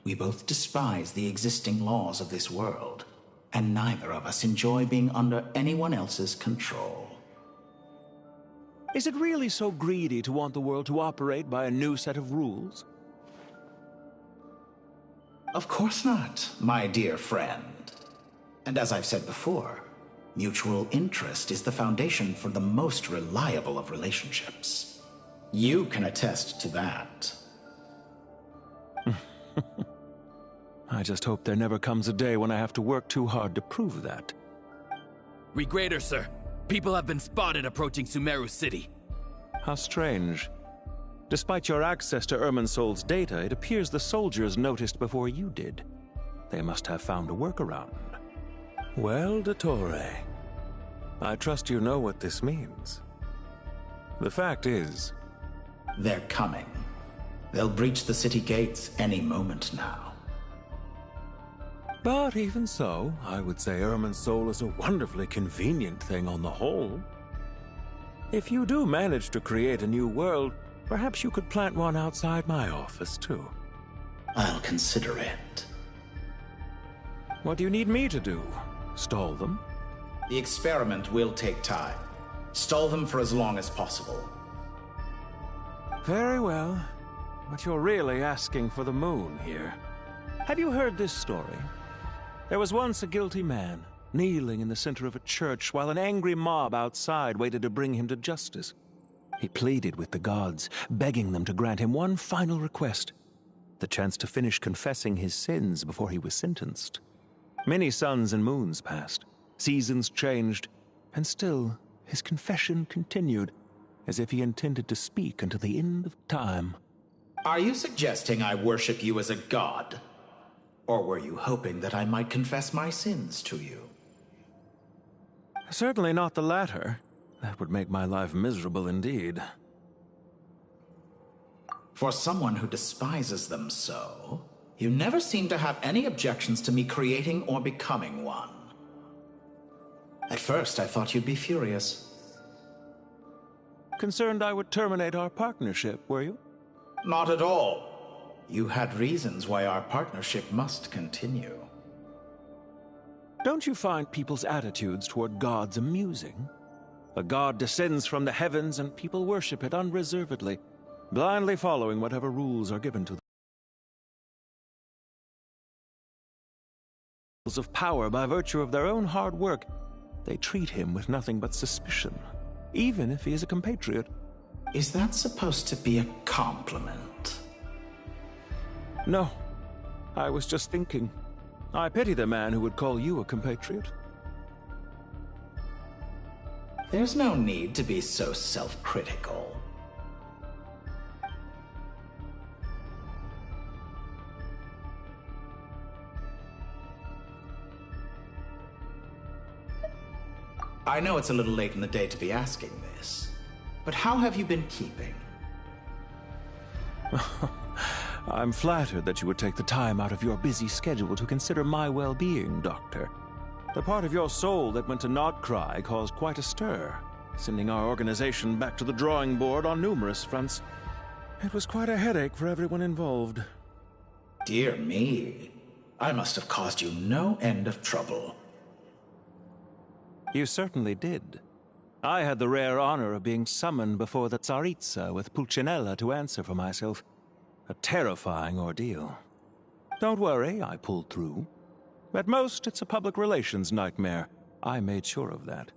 We both despise the existing laws of this world, and neither of us enjoy being under anyone else's control. Is it really so greedy to want the world to operate by a new set of rules? Of course not, my dear friend. And as I've said before, mutual interest is the foundation for the most reliable of relationships. You can attest to that. I just hope there never comes a day when I have to work too hard to prove that. Regrader, sir. People have been spotted approaching Sumeru City. How strange. Despite your access to Irminsol's data, it appears the soldiers noticed before you did. They must have found a workaround. Well, Dottore, I trust you know what this means. The fact is... They're coming. They'll breach the city gates any moment now. But even so, I would say Irminsol is a wonderfully convenient thing on the whole. If you do manage to create a new world, perhaps you could plant one outside my office, too. I'll consider it. What do you need me to do? Stall them? The experiment will take time. Stall them for as long as possible. Very well. But you're really asking for the moon here. Have you heard this story? There was once a guilty man, kneeling in the center of a church while an angry mob outside waited to bring him to justice. He pleaded with the gods, begging them to grant him one final request, the chance to finish confessing his sins before he was sentenced. Many suns and moons passed, seasons changed, and still his confession continued, as if he intended to speak until the end of time. Are you suggesting I worship you as a god? Or were you hoping that I might confess my sins to you? Certainly not the latter. That would make my life miserable indeed. For someone who despises them so, you never seem to have any objections to me creating or becoming one. At first, I thought you'd be furious. Concerned I would terminate our partnership, were you? Not at all. You had reasons why our partnership must continue. Don't you find people's attitudes toward gods amusing? A god descends from the heavens and people worship it unreservedly, blindly following whatever rules are given to them. Of power by virtue of their own hard work, they treat him with nothing but suspicion, even if he is a compatriot. Is that supposed to be a compliment? No. I was just thinking. I pity the man who would call you a compatriot. There's no need to be so self-critical. I know it's a little late in the day to be asking this, but how have you been keeping? I'm flattered that you would take the time out of your busy schedule to consider my well-being, Doctor. The part of your soul that went to Nodcry caused quite a stir, sending our organization back to the drawing board on numerous fronts. It was quite a headache for everyone involved. Dear me, I must have caused you no end of trouble. You certainly did. I had the rare honor of being summoned before the Tsaritsa with Pulcinella to answer for myself. A terrifying ordeal. Don't worry, I pulled through. At most, it's a public relations nightmare. I made sure of that.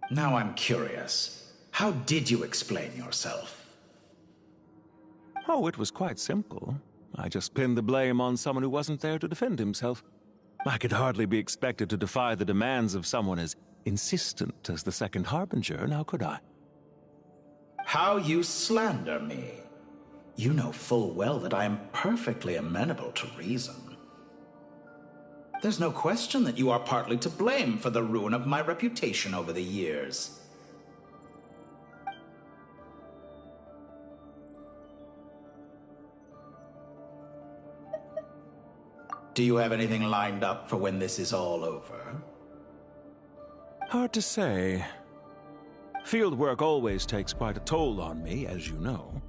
Now I'm curious. How did you explain yourself? Oh, it was quite simple. I just pinned the blame on someone who wasn't there to defend himself. I could hardly be expected to defy the demands of someone as insistent as the Second Harbinger, now could I? How you slander me. You know full well that I am perfectly amenable to reason. There's no question that you are partly to blame for the ruin of my reputation over the years. Do you have anything lined up for when this is all over? Hard to say. Field work always takes quite a toll on me, as you know.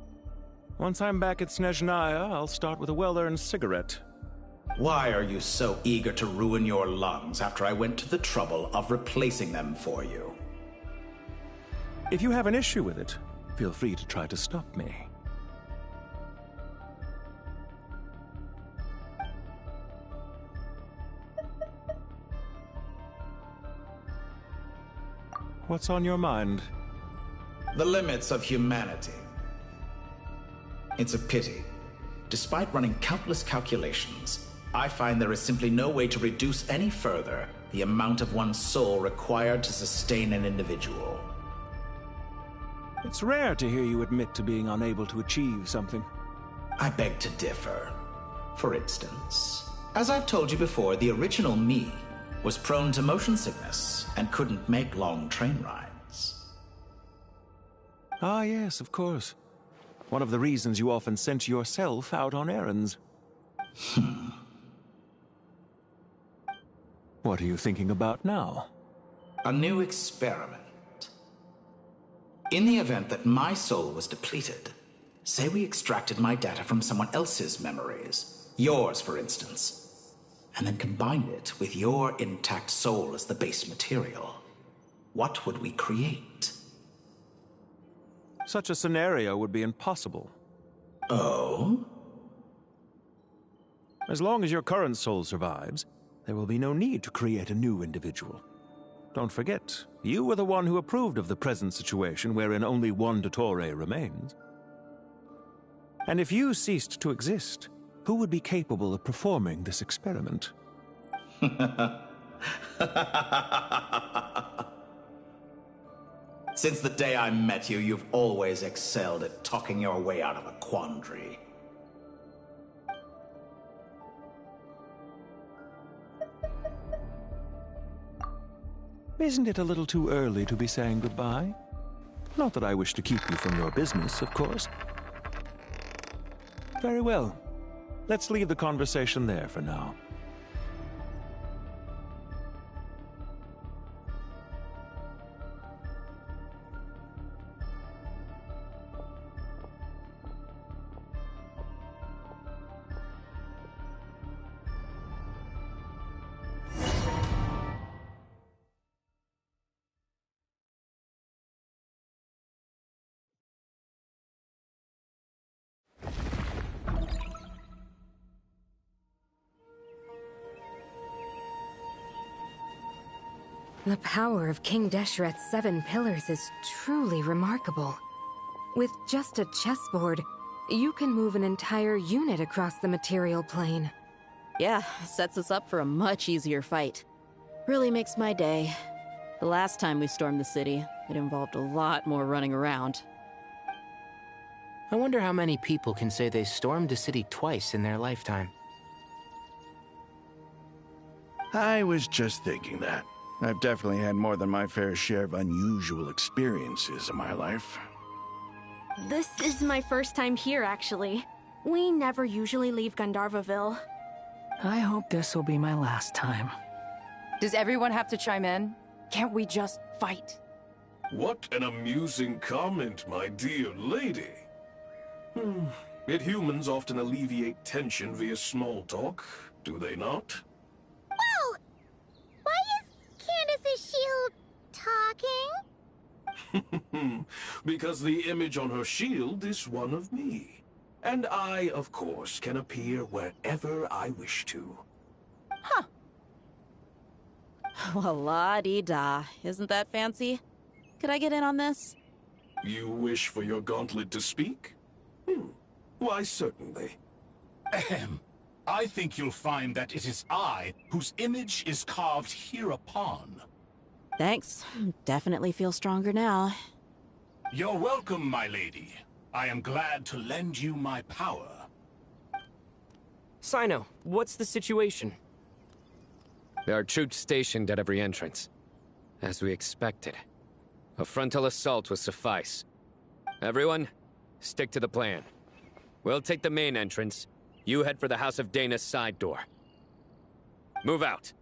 Once I'm back at Snezhnaya, I'll start with a well-earned cigarette. Why are you so eager to ruin your lungs after I went to the trouble of replacing them for you? If you have an issue with it, feel free to try to stop me. What's on your mind? The limits of humanity. It's a pity. Despite running countless calculations, I find there is simply no way to reduce any further the amount of one's soul required to sustain an individual. It's rare to hear you admit to being unable to achieve something. I beg to differ. For instance, as I've told you before, the original me was prone to motion sickness and couldn't make long train rides. Ah, yes, of course. One of the reasons you often sent yourself out on errands. What are you thinking about now? A new experiment. In the event that my soul was depleted, say we extracted my data from someone else's memories, yours for instance, and then combined it with your intact soul as the base material, what would we create? Such a scenario would be impossible. Oh? As long as your current soul survives, there will be no need to create a new individual. Don't forget, you were the one who approved of the present situation wherein only one Dottore remains. And if you ceased to exist, who would be capable of performing this experiment? Since the day I met you, you've always excelled at talking your way out of a quandary. Isn't it a little too early to be saying goodbye? Not that I wish to keep you from your business, of course. Very well. Let's leave the conversation there for now. The power of King Deshret's 7 pillars is truly remarkable. With just a chessboard, you can move an entire unit across the material plane. Yeah, sets us up for a much easier fight. Really makes my day. The last time we stormed the city, it involved a lot more running around. I wonder how many people can say they stormed a city twice in their lifetime. I was just thinking that. I've definitely had more than my fair share of unusual experiences in my life. This is my first time here, actually. We never usually leave Gandharvaville. I hope this will be my last time. Does everyone have to chime in? Can't we just fight? What an amusing comment, my dear lady. Yet humans often alleviate tension via small talk, do they not? Whoa! Why is Candace's shield talking? Because the image on her shield is one of me. And I, of course, can appear wherever I wish to. Huh. Well, la-dee-da. Isn't that fancy? Could I get in on this? You wish for your gauntlet to speak? Why, certainly. Ahem. I think you'll find that it is I whose image is carved hereupon. Thanks. Definitely feel stronger now. You're welcome, my lady. I am glad to lend you my power. Sino, what's the situation? There are troops stationed at every entrance. As we expected. A frontal assault will suffice. Everyone, stick to the plan. We'll take the main entrance. You head for the House of Dana's side door. Move out.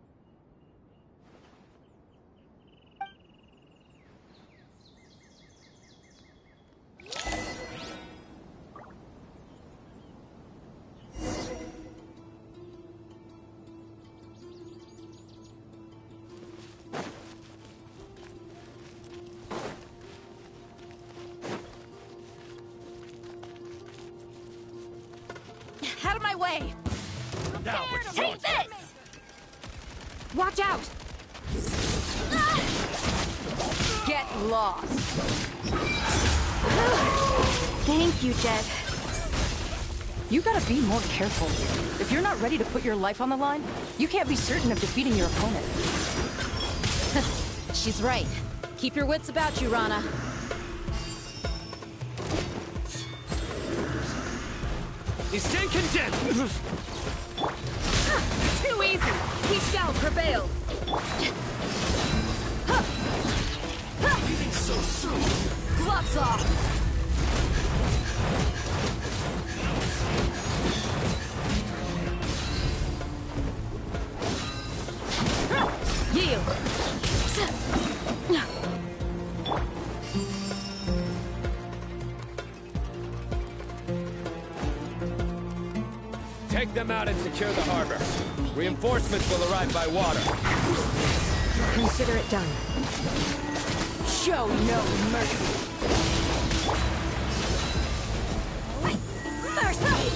way! Now, Take this! Watch out! Get lost. Thank you, Jed. You gotta be more careful. If you're not ready to put your life on the line, you can't be certain of defeating your opponent. She's right. Keep your wits about you, Rana. He stand condemned! Too easy! We shall prevail! Leaving so soon. Gloves off! Yield! Take them out and secure the harbor. Reinforcements will arrive by water. Consider it done. Show no mercy! Mercy!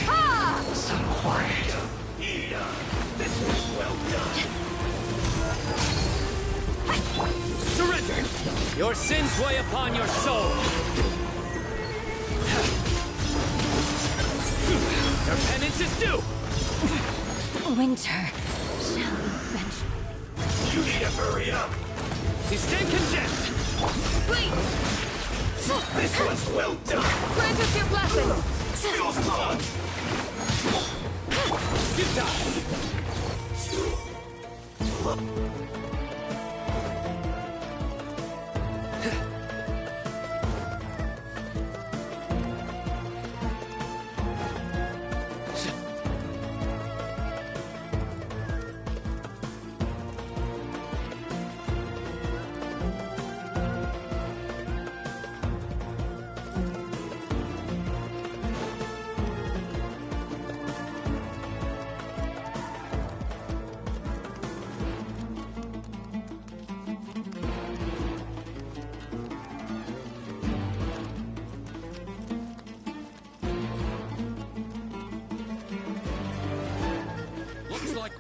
Ha! So quiet. This was well done. Surrender! Your sins weigh upon your soul! Your penance is due! Winter. Shall eventually. You need to hurry up. You stand condemned! Please! This was well done. Grant us your blessing! Feels good. You die!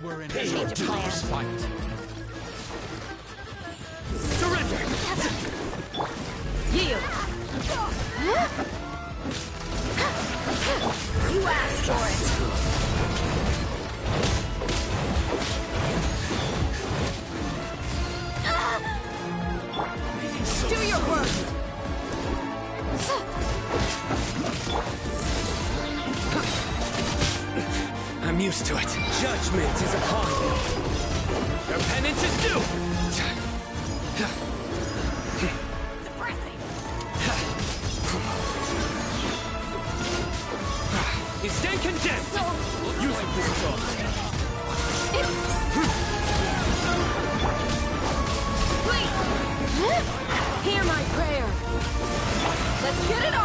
We're in Change of plan. fight. Surrender! Yield! You asked for it! Do your work! I'm used to it. Judgment is upon you. Your penance is due! You stand condemned! Use the pistol. Please! Hear my prayer! Let's get it on!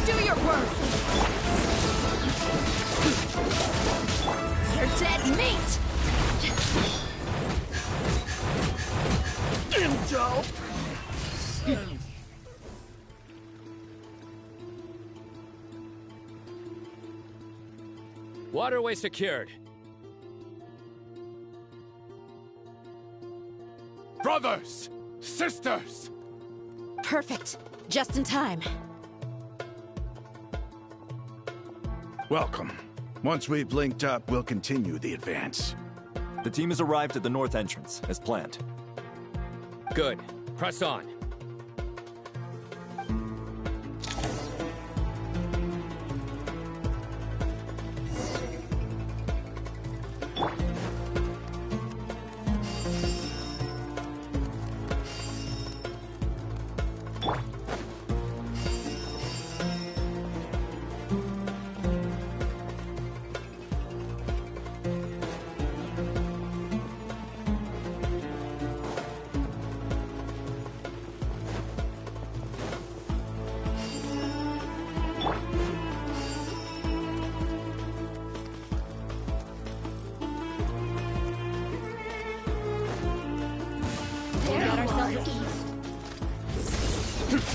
Do your work! You're dead meat! Indo! Waterway secured. Brothers! Sisters! Perfect. Just in time. Welcome. Once we've linked up, we'll continue the advance. The team has arrived at the north entrance, as planned. Good. Press on.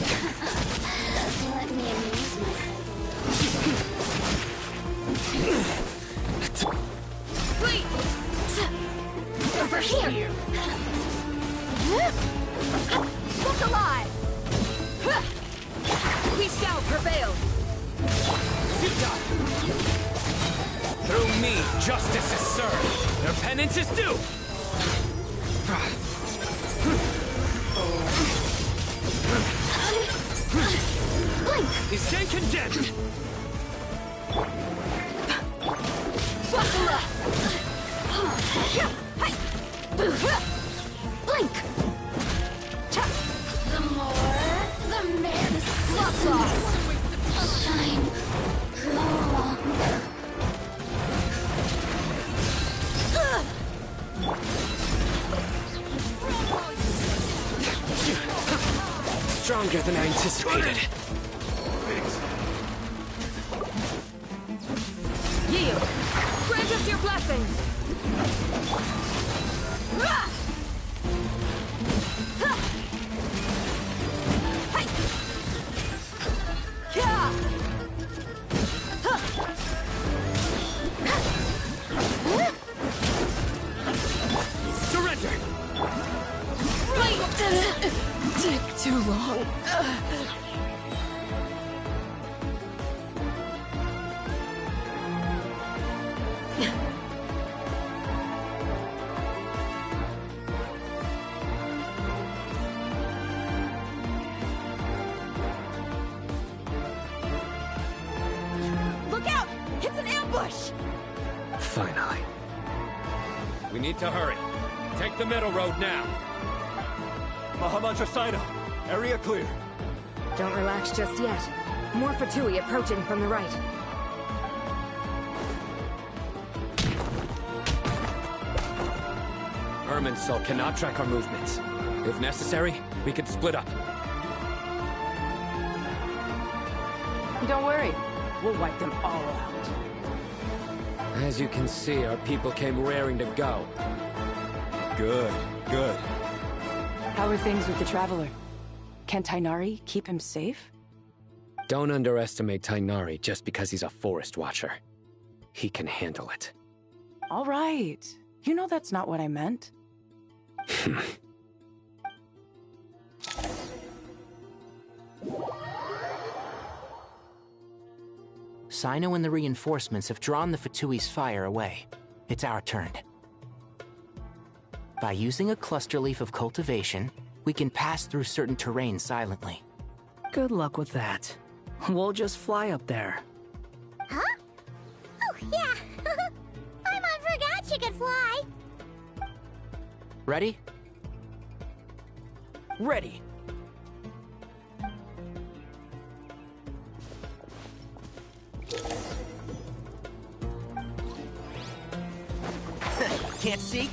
Let me amuse myself. Wait! Over here! Look alive! We shall prevail! Through me, justice is served. Their penance is due. Is Jen condemned? Buckle up! Blink! The more, the merrier. Fuck off! Shine. Long. Stronger than I anticipated. Yield! Grant us your blessing! Surrender! Take too long. Look out! It's an ambush! Finally. We need to hurry. Take the middle road now. Mahamaja Saito, area clear. Don't relax just yet. More Fatui approaching from the right. Irminsul cannot track our movements. If necessary, we could split up. Don't worry. We'll wipe them all out. As you can see, our people came raring to go. Good, good. How are things with the Traveler? Can Tainari keep him safe? Don't underestimate Tainari just because he's a forest watcher. He can handle it. All right. You know that's not what I meant. Sino and the reinforcements have drawn the Fatui's fire away. It's our turn. By using a cluster leaf of cultivation, we can pass through certain terrain silently. Good luck with that. We'll just fly up there. Huh? Oh, yeah. Paimon forgot she could fly. Ready? Ready. Can't see?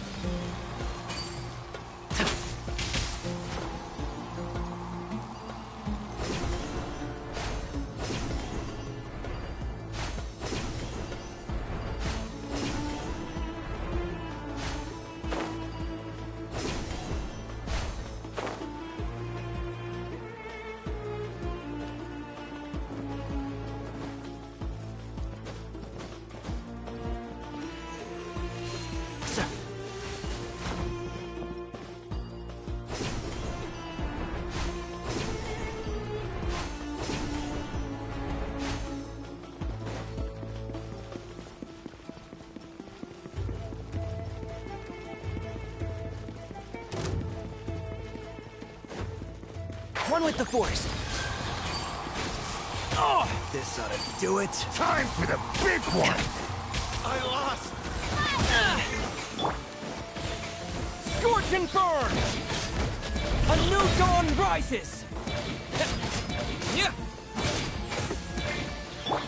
One with the force. Oh, this ought to do it. Time for the big one! I lost! Scorch and burn! A new dawn rises!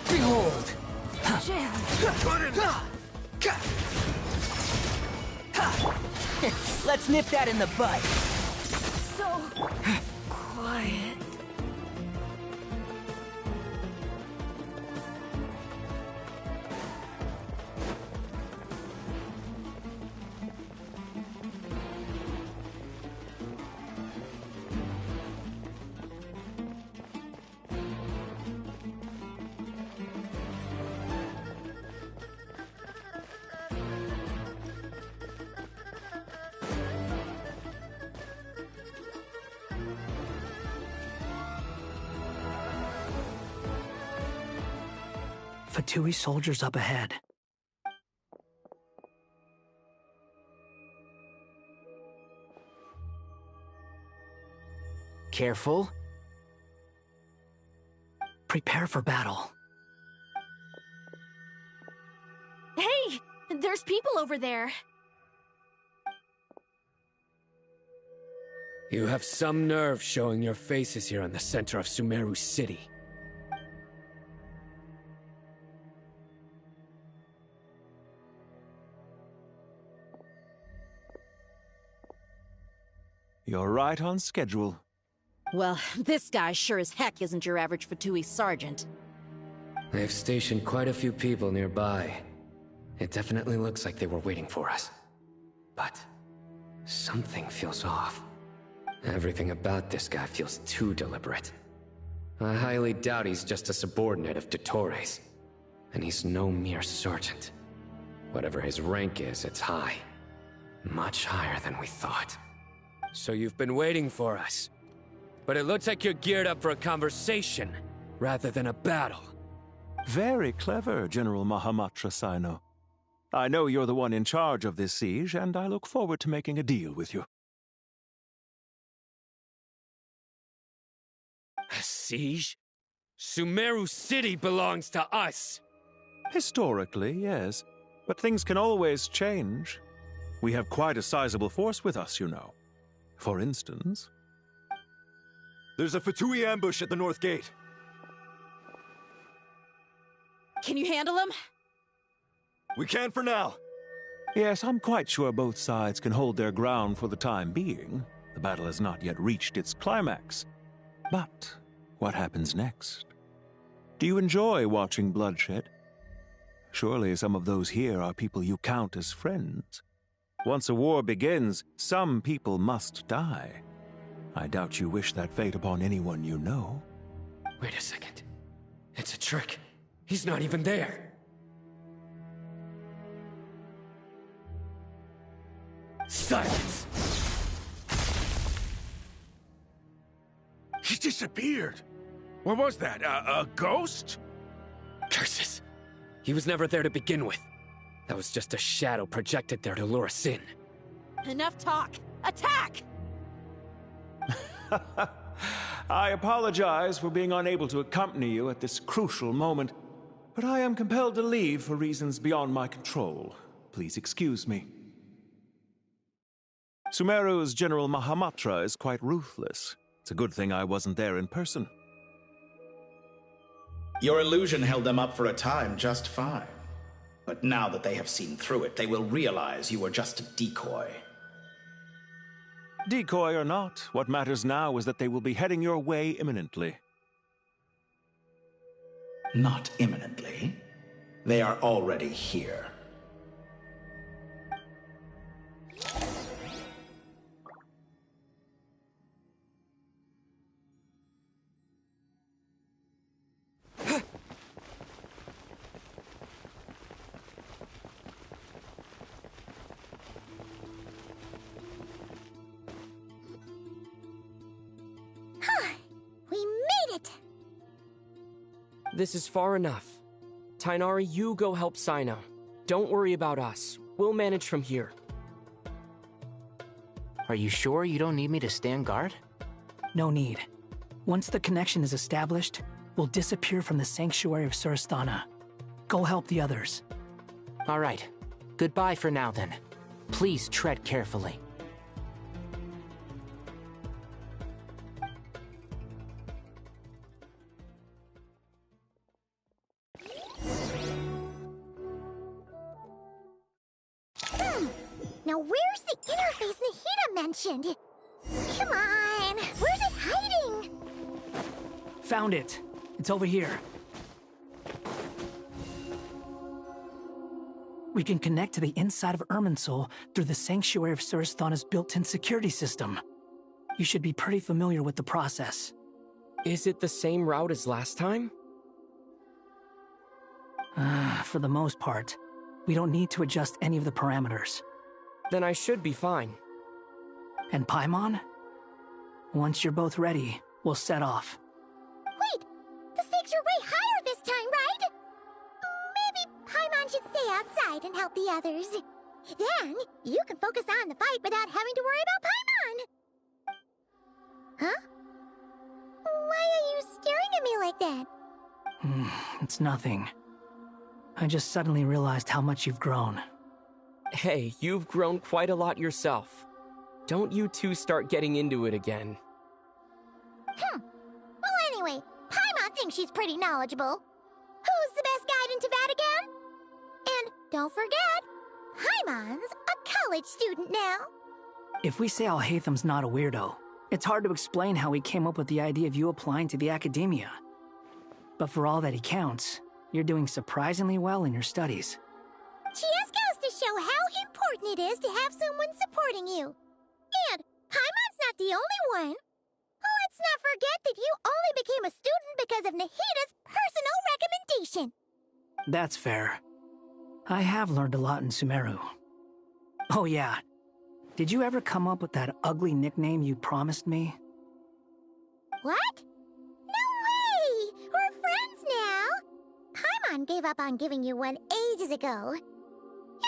Behold! Let's nip that in the bud. So quiet. Fatui soldiers up ahead. Careful. Prepare for battle. Hey! There's people over there. You have some nerve showing your faces here in the center of Sumeru City. You're right on schedule. Well, this guy sure as heck isn't your average Fatui sergeant. They've stationed quite a few people nearby. It definitely looks like they were waiting for us. But something feels off. Everything about this guy feels too deliberate. I highly doubt he's just a subordinate of Dottores. And he's no mere sergeant. Whatever his rank is, it's high. Much higher than we thought. So you've been waiting for us. But it looks like you're geared up for a conversation, rather than a battle. Very clever, General Mahamatra Sino. I know you're the one in charge of this siege, and I look forward to making a deal with you. A siege? Sumeru City belongs to us! Historically, yes. But things can always change. We have quite a sizable force with us, you know. For instance... There's a Fatui ambush at the north gate. Can you handle him? We can for now. Yes, I'm quite sure both sides can hold their ground for the time being. The battle has not yet reached its climax. But what happens next? Do you enjoy watching bloodshed? Surely some of those here are people you count as friends. Once a war begins, some people must die. I doubt you wish that fate upon anyone you know. Wait a second. It's a trick. He's not even there. Silence! He disappeared. What was that? A ghost? Curses! He was never there to begin with. That was just a shadow projected there to lure us in. Enough talk! Attack! I apologize for being unable to accompany you at this crucial moment, but I am compelled to leave for reasons beyond my control. Please excuse me. Sumeru's General Mahamatra is quite ruthless. It's a good thing I wasn't there in person. Your illusion held them up for a time just fine. But now that they have seen through it, they will realize you were just a decoy. Decoy or not, what matters now is that they will be heading your way imminently. Not imminently. They are already here. This is far enough. Tighnari, you go help Sino. Don't worry about us. We'll manage from here. Are you sure you don't need me to stand guard? No need. Once the connection is established, we'll disappear from the sanctuary of Surasthana. Go help the others. All right. Goodbye for now, then. Please tread carefully. Now where's the interface Nahida mentioned? Come on, where's it hiding? Found it. It's over here. We can connect to the inside of Irminsul through the Sanctuary of Surasthana's built-in security system. You should be pretty familiar with the process. Is it the same route as last time? For the most part. We don't need to adjust any of the parameters. Then I should be fine. And Paimon? Once you're both ready, we'll set off. Wait! The stakes are way higher this time, right? help the others. Then, you can focus on the fight without having to worry about Paimon. Huh? Why are you staring at me like that? It's nothing. I just suddenly realized how much you've grown. Hey, you've grown quite a lot yourself. Don't you two start getting into it again. Well, anyway, Paimon thinks she's pretty knowledgeable. Who's the best guide in Tavatigan? And don't forget, Paimon's a college student now. If we say Alhatham's not a weirdo, it's hard to explain how he came up with the idea of you applying to the academia. But for all that he counts, you're doing surprisingly well in your studies. She just goes to show how important it is to have someone supporting you. And Paimon's not the only one. Let's not forget that you only became a student because of Nahida's personal recommendation. That's fair. I have learned a lot in Sumeru. Oh yeah, did you ever come up with that ugly nickname you promised me? What? No way! We're friends now! Paimon gave up on giving you one ages ago.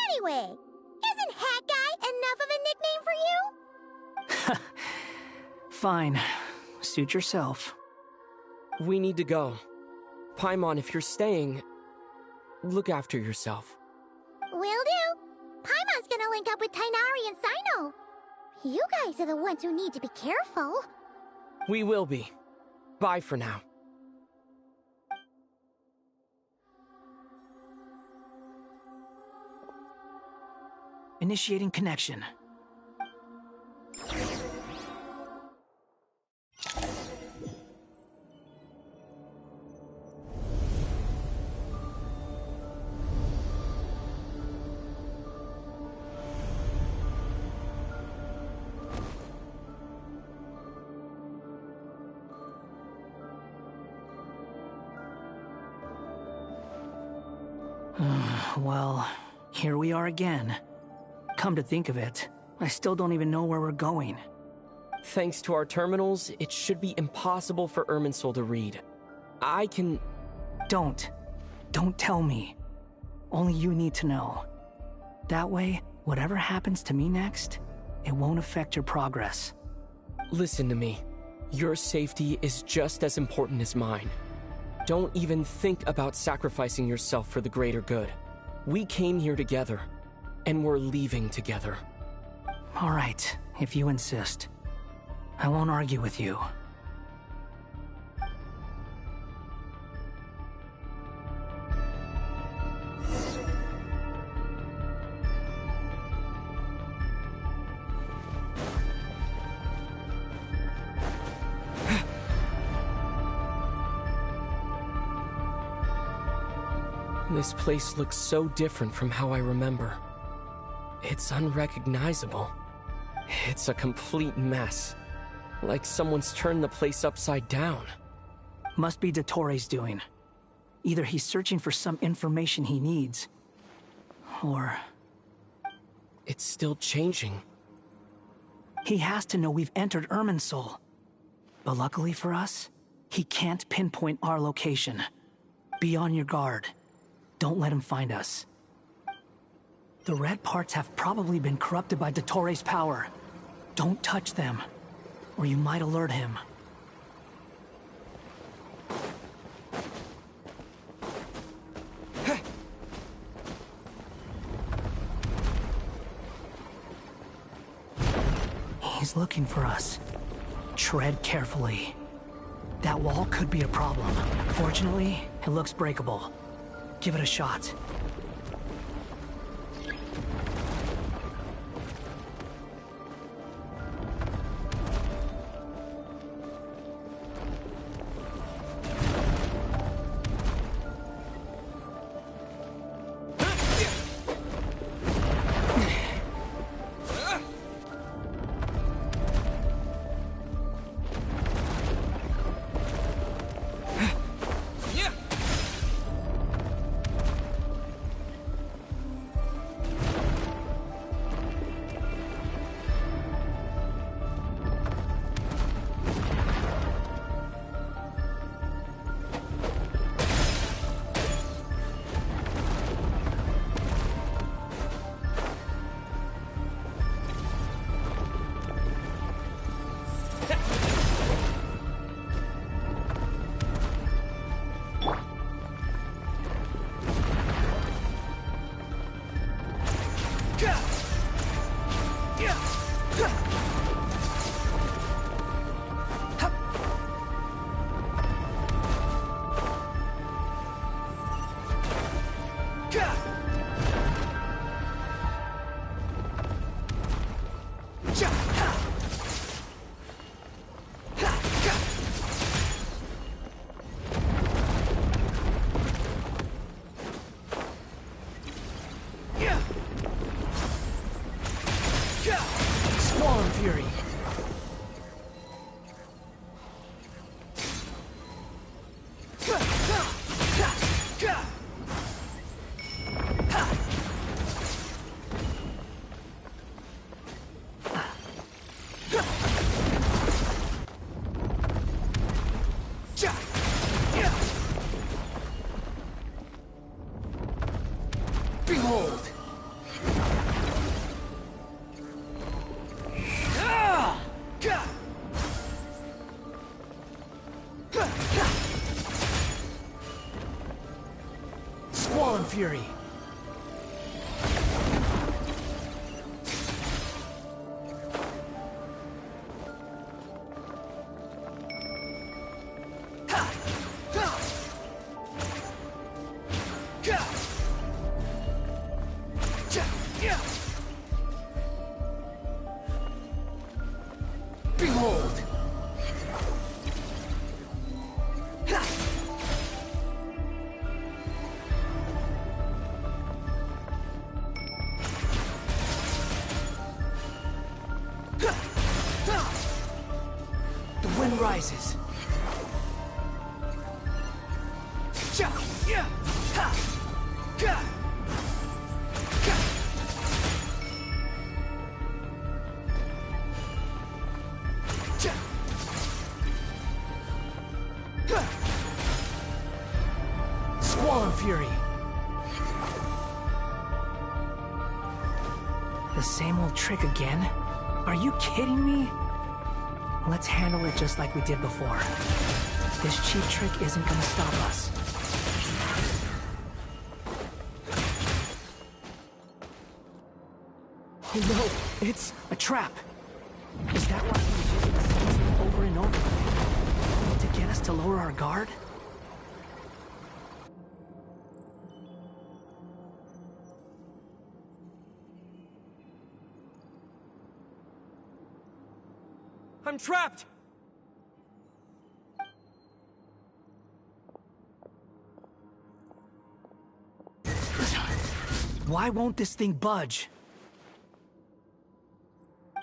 Anyway, isn't Hat Guy enough of a nickname for you? Fine. Suit yourself. We need to go. Paimon, if you're staying, look after yourself. Will do. Paimon's gonna link up with Tainari and Sino. You guys are the ones who need to be careful. We will be. Bye for now. Initiating connection. Well, here we are again. Come to think of it, I still don't even know where we're going. Thanks to our terminals, it should be impossible for Irminsul to read. I can... Don't tell me. Only you need to know. That way, whatever happens to me next, it won't affect your progress. Listen to me. Your safety is just as important as mine. Don't even think about sacrificing yourself for the greater good. We came here together, and we're leaving together. All right, if you insist. I won't argue with you. This place looks so different from how I remember. It's unrecognizable. It's a complete mess. Like someone's turned the place upside down. Must be Dottoro's doing. Either he's searching for some information he needs, or... It's still changing. He has to know we've entered Irminsul. But luckily for us, he can't pinpoint our location. Be on your guard. Don't let him find us. The red parts have probably been corrupted by Dottoro's power. Don't touch them, or you might alert him. He's looking for us. Tread carefully. That wall could be a problem. Fortunately, it looks breakable. Give it a shot. Fury. Behold! Rises. Squall Fury. The same old trick again? Are you kidding me? Let's handle it just like we did before. This cheap trick isn't gonna stop us. Oh no, it's a trap. Is that why he was using the same thing over and over? To get us to lower our guard? I'm trapped! Why won't this thing budge?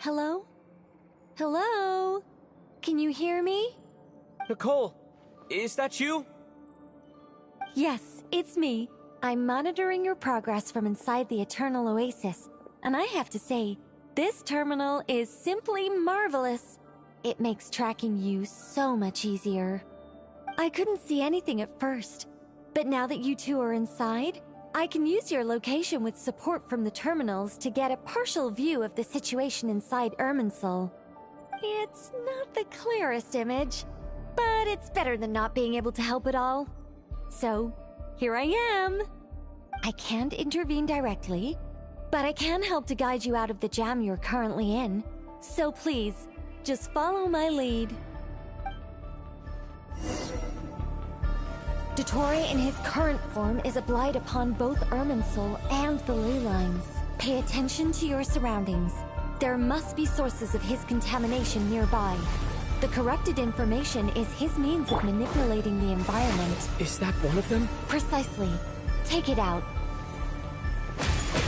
Hello? Hello? Can you hear me? Nicole, is that you? Yes, it's me. I'm monitoring your progress from inside the Eternal Oasis, and I have to say, this terminal is simply marvelous. It makes tracking you so much easier. I couldn't see anything at first, but now that you two are inside, I can use your location with support from the terminals to get a partial view of the situation inside Irminsul. It's not the clearest image, but it's better than not being able to help at all. So, here I am. I can't intervene directly, but I can help to guide you out of the jam you're currently in. So please, just follow my lead. Dottore in his current form is a blight upon both Irminsul and the ley lines. Pay attention to your surroundings. There must be sources of his contamination nearby. The corrupted information is his means of manipulating the environment. Is that one of them? Precisely. Take it out.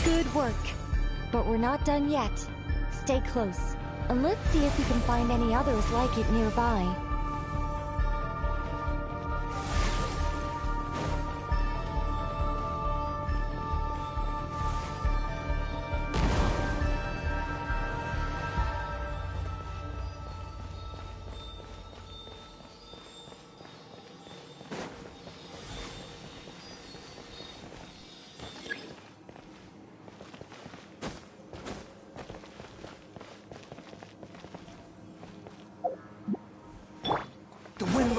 Good work. But we're not done yet. Stay close, and let's see if we can find any others like it nearby.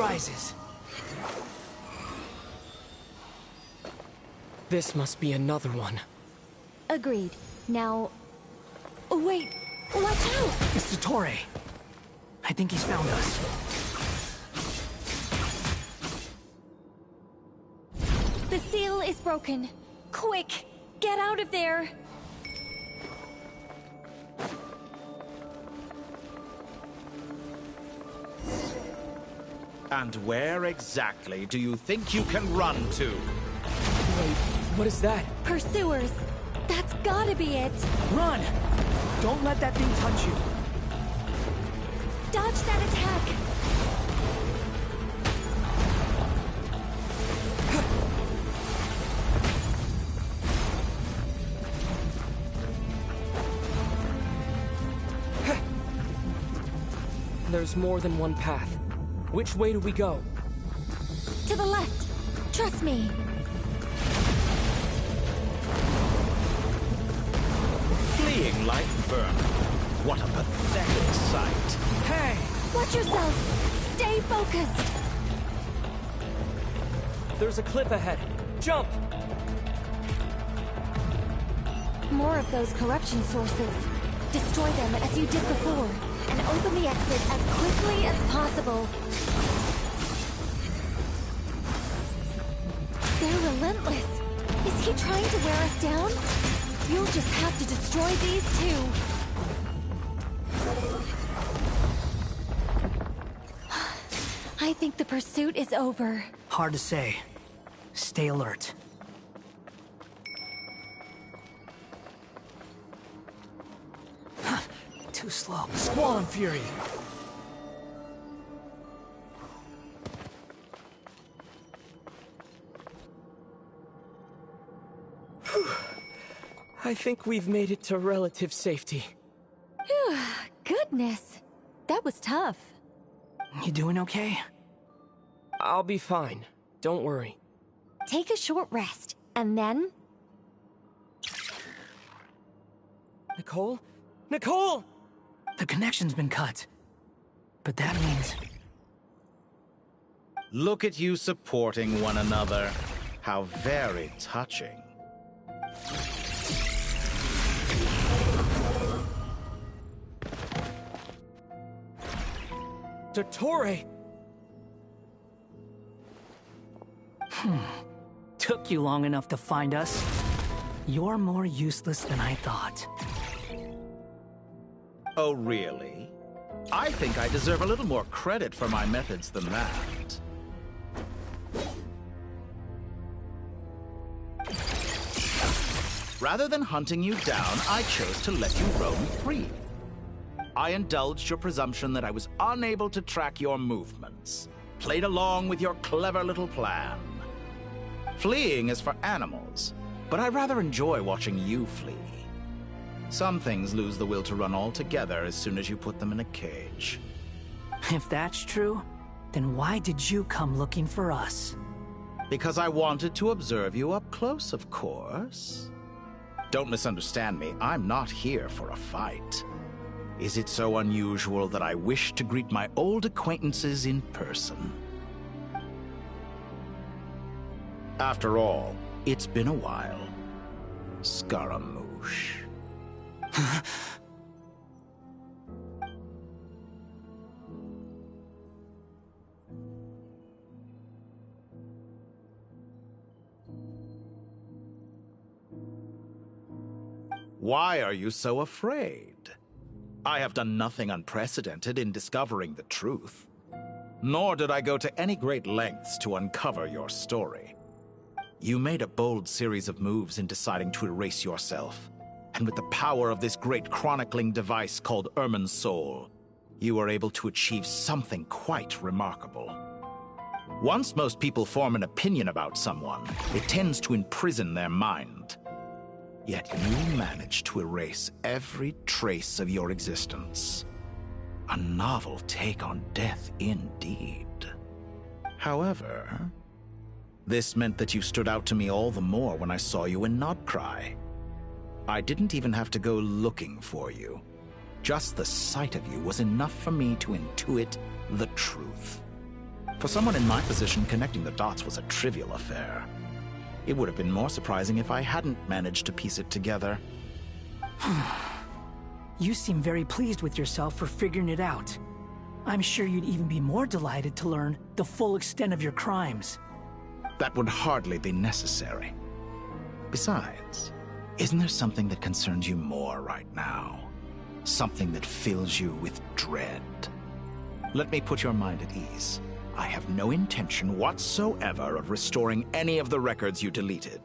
rises. This must be another one. Agreed. Now... Wait! Watch out! It's Torre. I think he's found us. The seal is broken. Quick! Get out of there! And where exactly do you think you can run to? Wait, what is that? Pursuers! That's gotta be it! Run! Don't let that thing touch you. Dodge that attack! There's more than one path. Which way do we go? To the left! Trust me! Fleeing like vermin. What a pathetic sight. Hey! Watch yourself! Stay focused! There's a cliff ahead. Jump! More of those corruption sources. Destroy them as you did before, and open the exit as quickly as possible. They're relentless. Is he trying to wear us down? You'll just have to destroy these too. I think the pursuit is over. Hard to say. Stay alert. Too slow. Squall and Fury. I think we've made it to relative safety. Phew, goodness. That was tough. You doing okay? I'll be fine. Don't worry. Take a short rest, and then... Nicole? Nicole! The connection's been cut. But that means... Look at you supporting one another. How very touching. Torre! Took you long enough to find us. You're more useless than I thought. Oh, really? I think I deserve a little more credit for my methods than that. Rather than hunting you down, I chose to let you roam free. I indulged your presumption that I was unable to track your movements, played along with your clever little plan. Fleeing is for animals, but I rather enjoy watching you flee. Some things lose the will to run altogether as soon as you put them in a cage. If that's true, then why did you come looking for us? Because I wanted to observe you up close, of course. Don't misunderstand me, I'm not here for a fight. Is it so unusual that I wish to greet my old acquaintances in person? After all, it's been a while. Scaramouche. Why are you so afraid? I have done nothing unprecedented in discovering the truth. Nor did I go to any great lengths to uncover your story. You made a bold series of moves in deciding to erase yourself. And with the power of this great chronicling device called Irmin's Soul, you were able to achieve something quite remarkable. Once most people form an opinion about someone, it tends to imprison their mind. Yet you managed to erase every trace of your existence. A novel take on death indeed. However, this meant that you stood out to me all the more when I saw you in Nodcry. I didn't even have to go looking for you. Just the sight of you was enough for me to intuit the truth. For someone in my position, connecting the dots was a trivial affair. It would have been more surprising if I hadn't managed to piece it together. You seem very pleased with yourself for figuring it out. I'm sure you'd even be more delighted to learn the full extent of your crimes. That would hardly be necessary. Besides, isn't there something that concerns you more right now? Something that fills you with dread? Let me put your mind at ease. I have no intention whatsoever of restoring any of the records you deleted.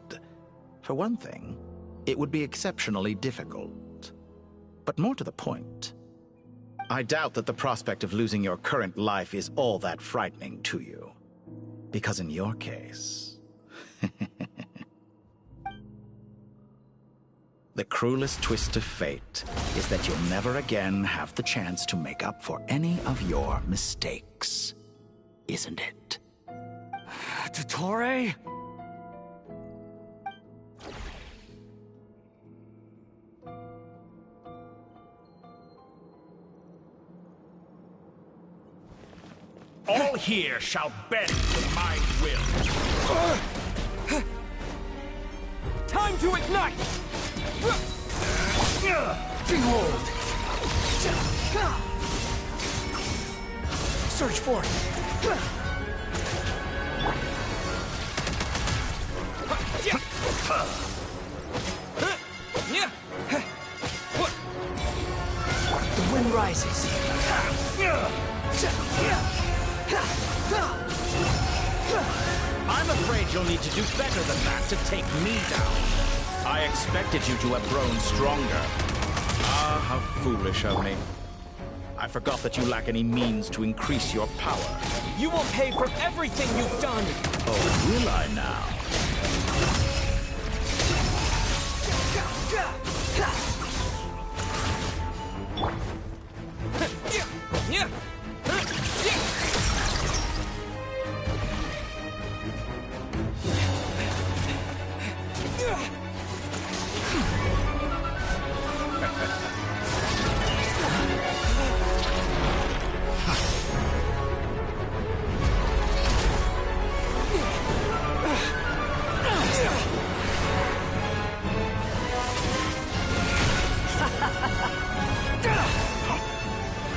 For one thing, it would be exceptionally difficult. But more to the point, I doubt that the prospect of losing your current life is all that frightening to you. Because in your case... the cruelest twist of fate is that you'll never again have the chance to make up for any of your mistakes. Isn't it? Dottore? All here shall bend to my will. Time to ignite! Behold! Search for it! The wind rises. I'm afraid you'll need to do better than that to take me down. I expected you to have grown stronger. Ah, how foolish of me. I forgot that you lack any means to increase your power. You will pay for everything you've done! Oh, will I now?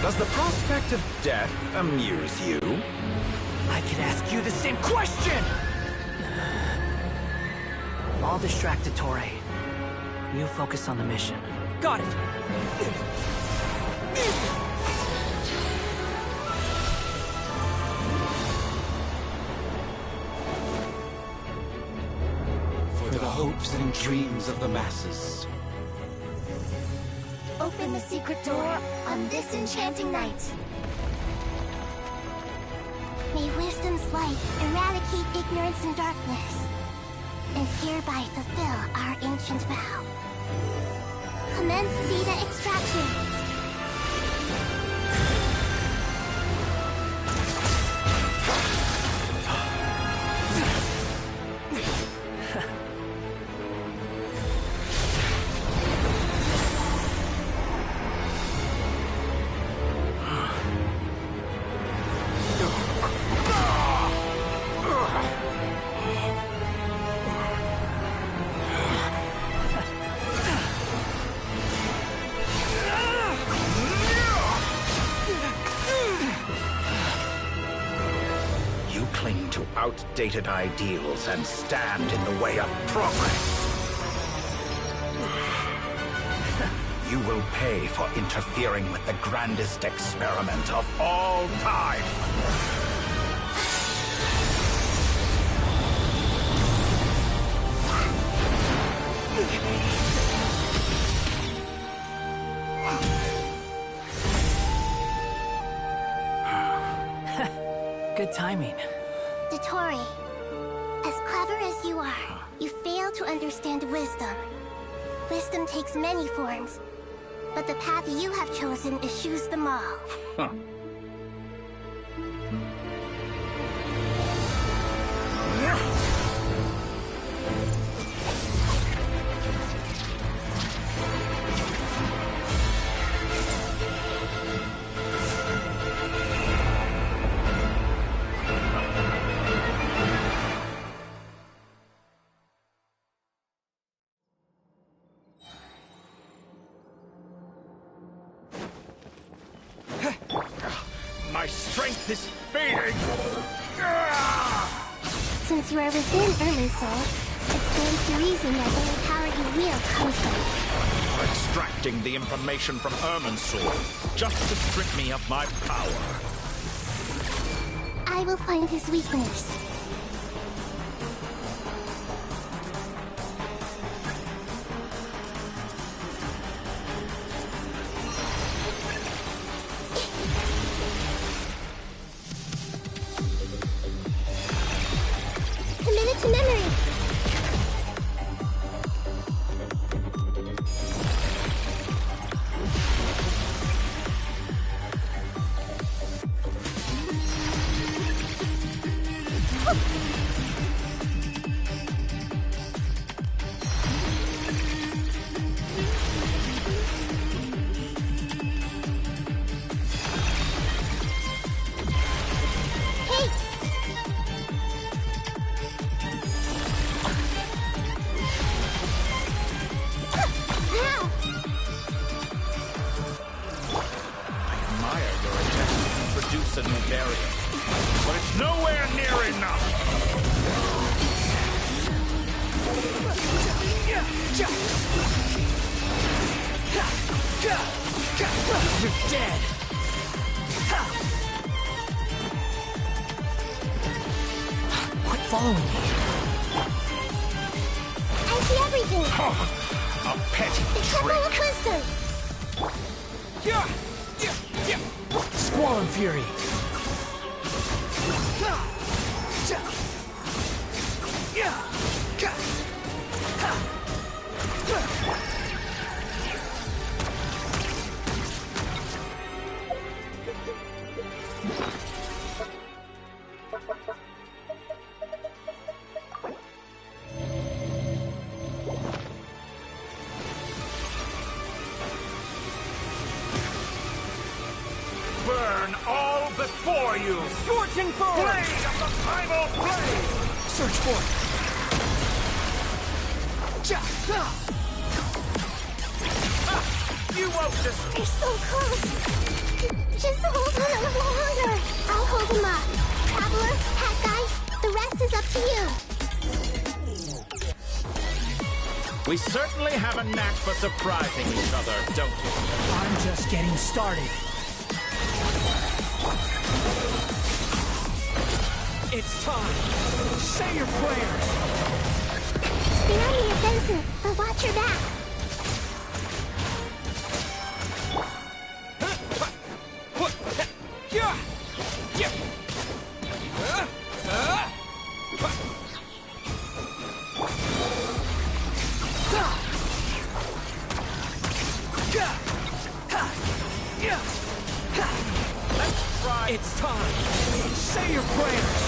Does the prospect of death amuse you? I could ask you the same question! I'll distract Dottore. You focus on the mission. Got it! For the hopes and dreams of the masses. Open the secret door on this enchanting night. May wisdom's light eradicate ignorance and darkness, and hereby fulfill our ancient vow. Commence data extraction. Outdated ideals and stand in the way of progress. You will pay for interfering with the grandest experiment of all time. Good timing. Dottore, as clever as you are, you fail to understand wisdom. Wisdom takes many forms, but the path you have chosen eschews them all. Huh. My strength is fading! Since you are within Irminsul, it stands to reason that any power you wield comes from it. Extracting the information from Irminsul, just to strip me of my power. I will find his weakness. Commit it to memory. A new barrier, but it's nowhere near enough. You're dead. Quit following me. I see everything. A petty trick. Squall and Fury. Burn all before you! Scorching Force! Blade of the primal flame! Search for it! You won't just... You're so close! Just hold on a little longer! I'll hold him up. Traveler, Hat Guy, the rest is up to you. We certainly have a knack for surprising each other, don't we? I'm just getting started. It's time. Say your prayers. Spare me offensive, but watch your back. It's time. Say your prayers.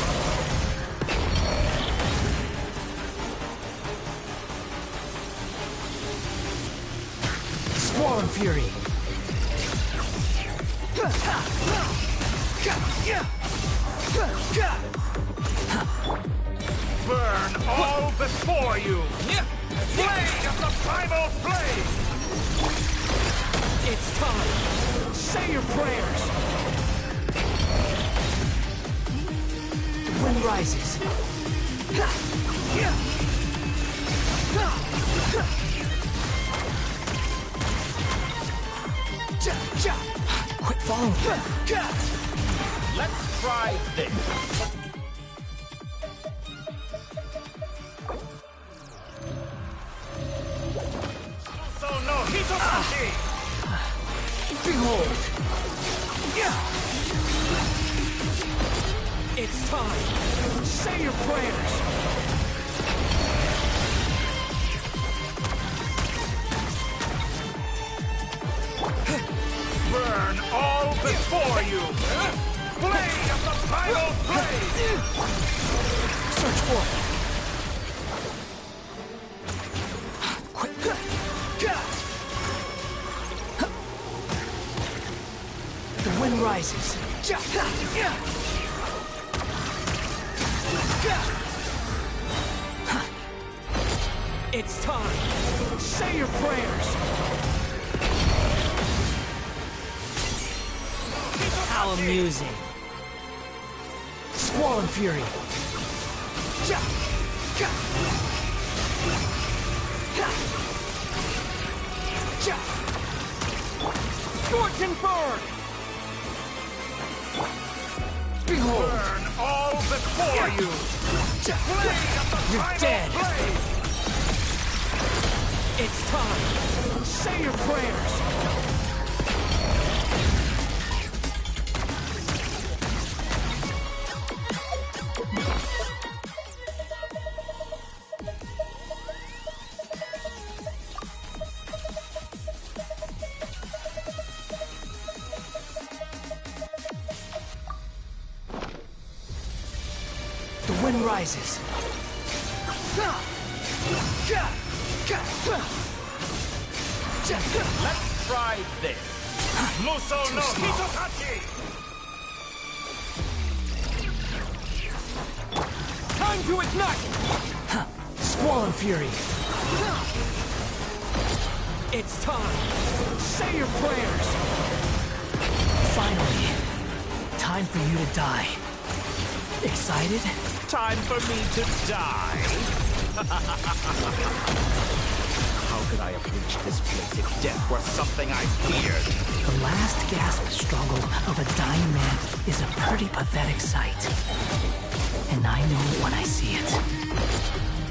Squall and Fury. Burn all before you! Blade of the primal flame! It's time. Say your prayers. The wind rises. Quit following me. Let's try this. So no Hitomachi! Behold! It's time. Say your prayers. Burn all before you! Blade of the primal flame! Search for it. Quick! The wind rises. It's time. Say your prayers. How amusing. Squall and Fury. Scorch and burn! Behold! Burn all before you! You're dead! It's time! Say your prayers! The wind rises. Let's try this. Muso no Hitotachi! Time to ignite! Squall and Fury. It's time! Say your prayers! Finally. Time for you to die. Excited? Time for me to die. How could I have reached this place if death were something I feared? The last gasp struggle of a dying man is a pretty pathetic sight. And I know it when I see it.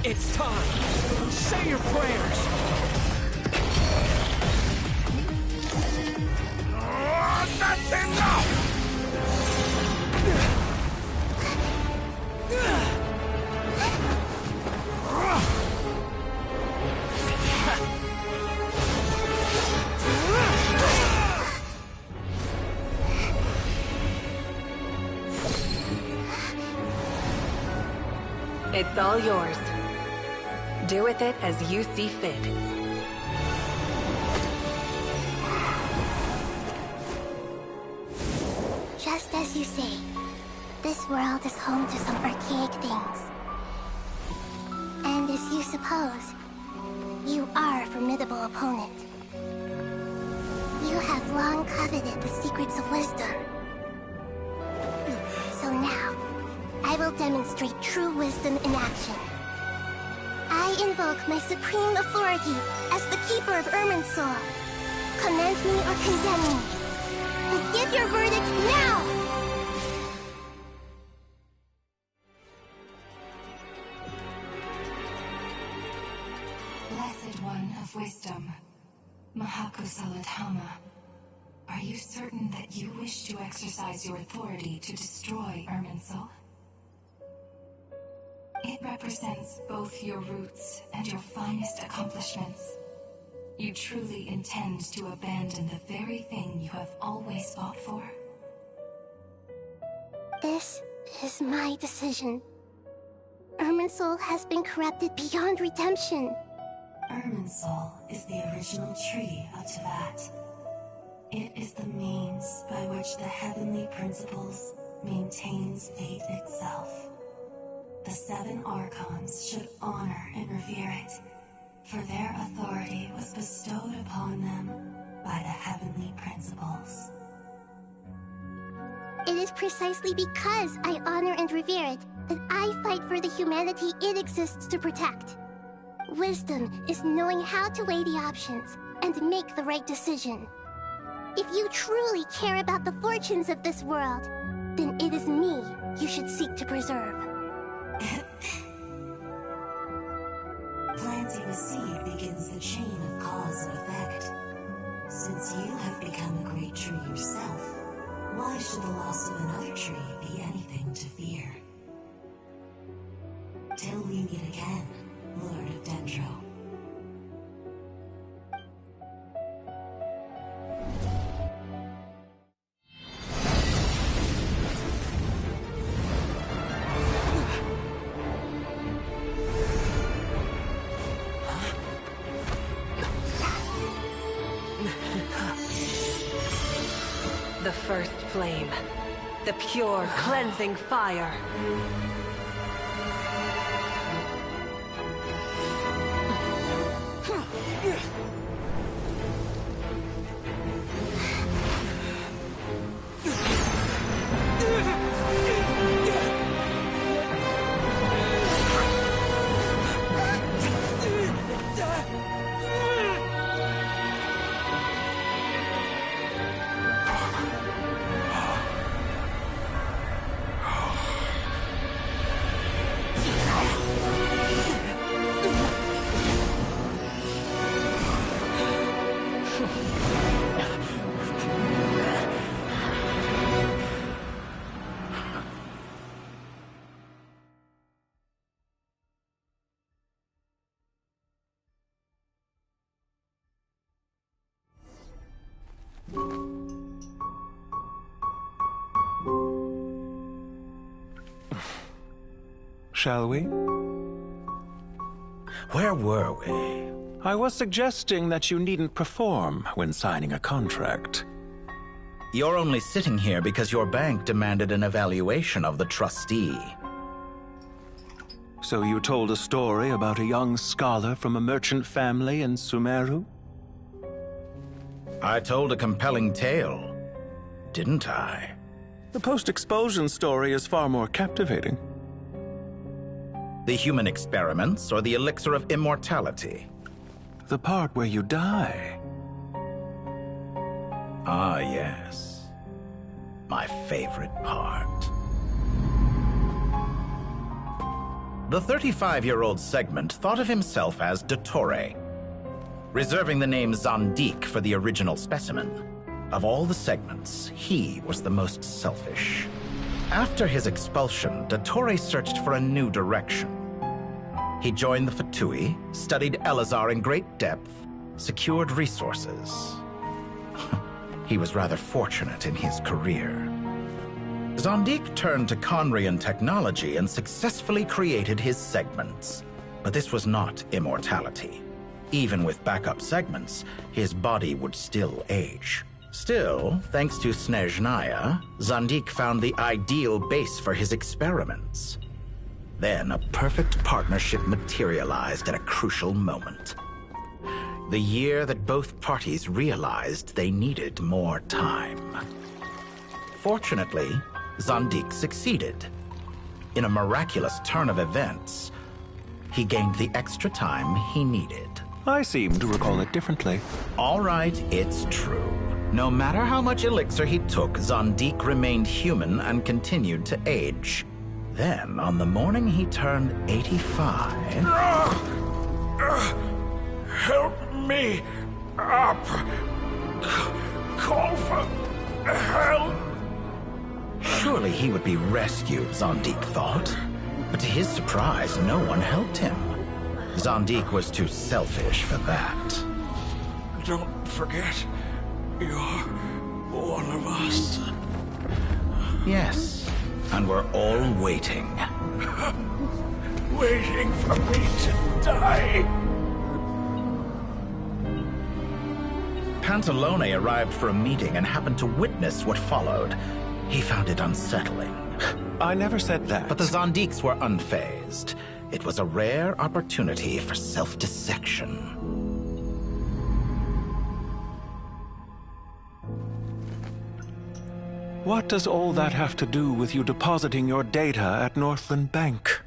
It's time! Say your prayers! That's enough! It's all yours. Do with it as you see fit. Just as you say, this world is home to some archaic things. And as you suppose, you are a formidable opponent. You have long coveted the secrets of wisdom. So now, I will demonstrate true wisdom in action. I invoke my supreme authority as the keeper of Irminsul. Commend me or condemn me. But give your verdict now! Blessed One of Wisdom, Mahakosaladhama, are you certain that you wish to exercise your authority to destroy Irminsul? It represents both your roots and your finest accomplishments. You truly intend to abandon the very thing you have always fought for? This is my decision. Irminsul has been corrupted beyond redemption. Irminsul is the original tree of Tevat. It is the means by which the heavenly principles maintains fate itself. The 7 Archons should honor and revere it, for their authority was bestowed upon them by the heavenly principles. It is precisely because I honor and revere it that I fight for the humanity it exists to protect. Wisdom is knowing how to weigh the options and make the right decision. If you truly care about the fortunes of this world, then it is me you should seek to preserve. Planting a seed begins the chain of cause and effect. Since you have become a great tree yourself, why should the loss of another tree be anything to fear? Till we meet again, Lord of Dendro. The first flame. The pure, cleansing fire. shall we? Where were we? I was suggesting that you needn't perform when signing a contract. You're only sitting here because your bank demanded an evaluation of the trustee. So you told a story about a young scholar from a merchant family in Sumeru? I told a compelling tale, didn't I? The post-expulsion story is far more captivating. The human experiments or the elixir of immortality? The part where you die. Ah, yes. My favorite part. The 35-year-old Segment thought of himself as Dottore, reserving the name Zandik for the original specimen. Of all the Segments, he was the most selfish. After his expulsion, Dottore searched for a new direction. He joined the Fatui, studied Elazar in great depth, secured resources. He was rather fortunate in his career. Zandik turned to Conrian technology and successfully created his segments. But this was not immortality. Even with backup segments, his body would still age. Still, thanks to Snezhnaya, Zandik found the ideal base for his experiments. Then a perfect partnership materialized at a crucial moment. The year that both parties realized they needed more time. Fortunately, Zandik succeeded. In a miraculous turn of events, he gained the extra time he needed. I seem to recall it differently. All right, it's true. No matter how much elixir he took, Zandik remained human and continued to age. Then, on the morning he turned 85... Help me up! Call for help! Surely he would be rescued, Zandik thought. But to his surprise, no one helped him. Zandik was too selfish for that. Don't forget, you're one of us. Yes, and we're all waiting. Waiting for me to die. Pantalone arrived for a meeting and happened to witness what followed. He found it unsettling. I never said that. But the Zandiks were unfazed. It was a rare opportunity for self-dissection. What does all that have to do with you depositing your data at Northland Bank?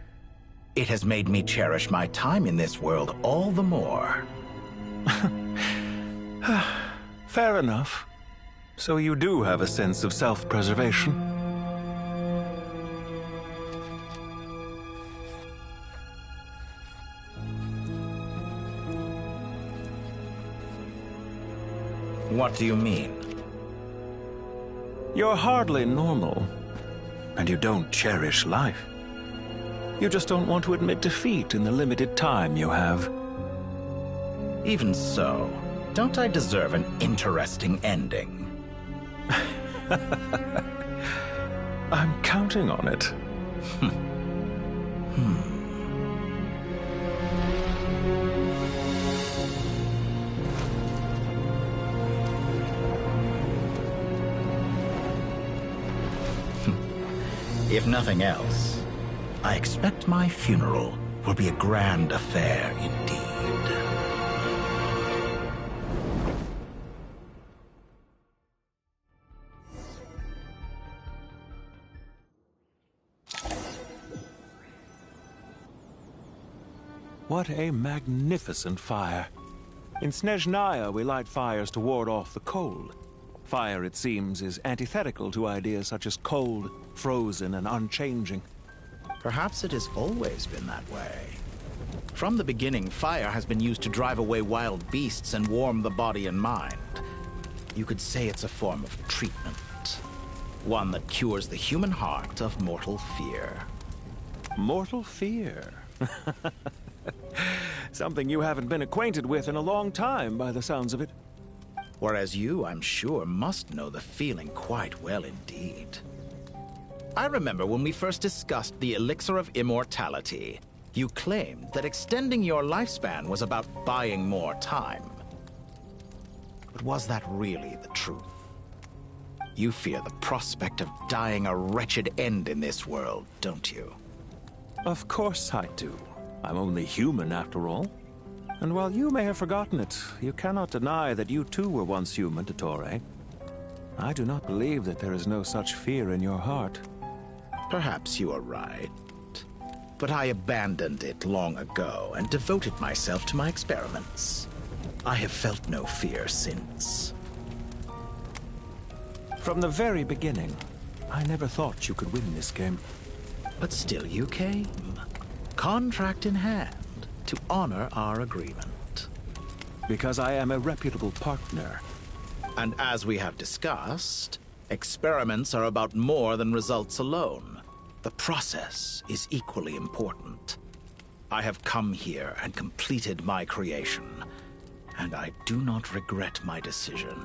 It has made me cherish my time in this world all the more. Fair enough. So you do have a sense of self-preservation. What do you mean? You're hardly normal, and you don't cherish life. You just don't want to admit defeat in the limited time you have. Even so, don't I deserve an interesting ending? I'm counting on it. If nothing else, I expect my funeral will be a grand affair indeed. What a magnificent fire. In Snezhnaya, we light fires to ward off the cold. Fire, it seems, is antithetical to ideas such as cold, frozen, and unchanging. Perhaps it has always been that way. From the beginning, fire has been used to drive away wild beasts and warm the body and mind. You could say it's a form of treatment. One that cures the human heart of mortal fear. Mortal fear? Something you haven't been acquainted with in a long time, by the sounds of it. Whereas you, I'm sure, must know the feeling quite well indeed. I remember when we first discussed the elixir of immortality. You claimed that extending your lifespan was about buying more time. But was that really the truth? You fear the prospect of dying a wretched end in this world, don't you? Of course I do. I'm only human after all. And while you may have forgotten it, you cannot deny that you too were once human, Dottore. I do not believe that there is no such fear in your heart. Perhaps you are right. But I abandoned it long ago and devoted myself to my experiments. I have felt no fear since. From the very beginning, I never thought you could win this game. But still you came, contract in hand, to honor our agreement. Because I am a reputable partner. And as we have discussed, experiments are about more than results alone. The process is equally important. I have come here and completed my creation, and I do not regret my decision.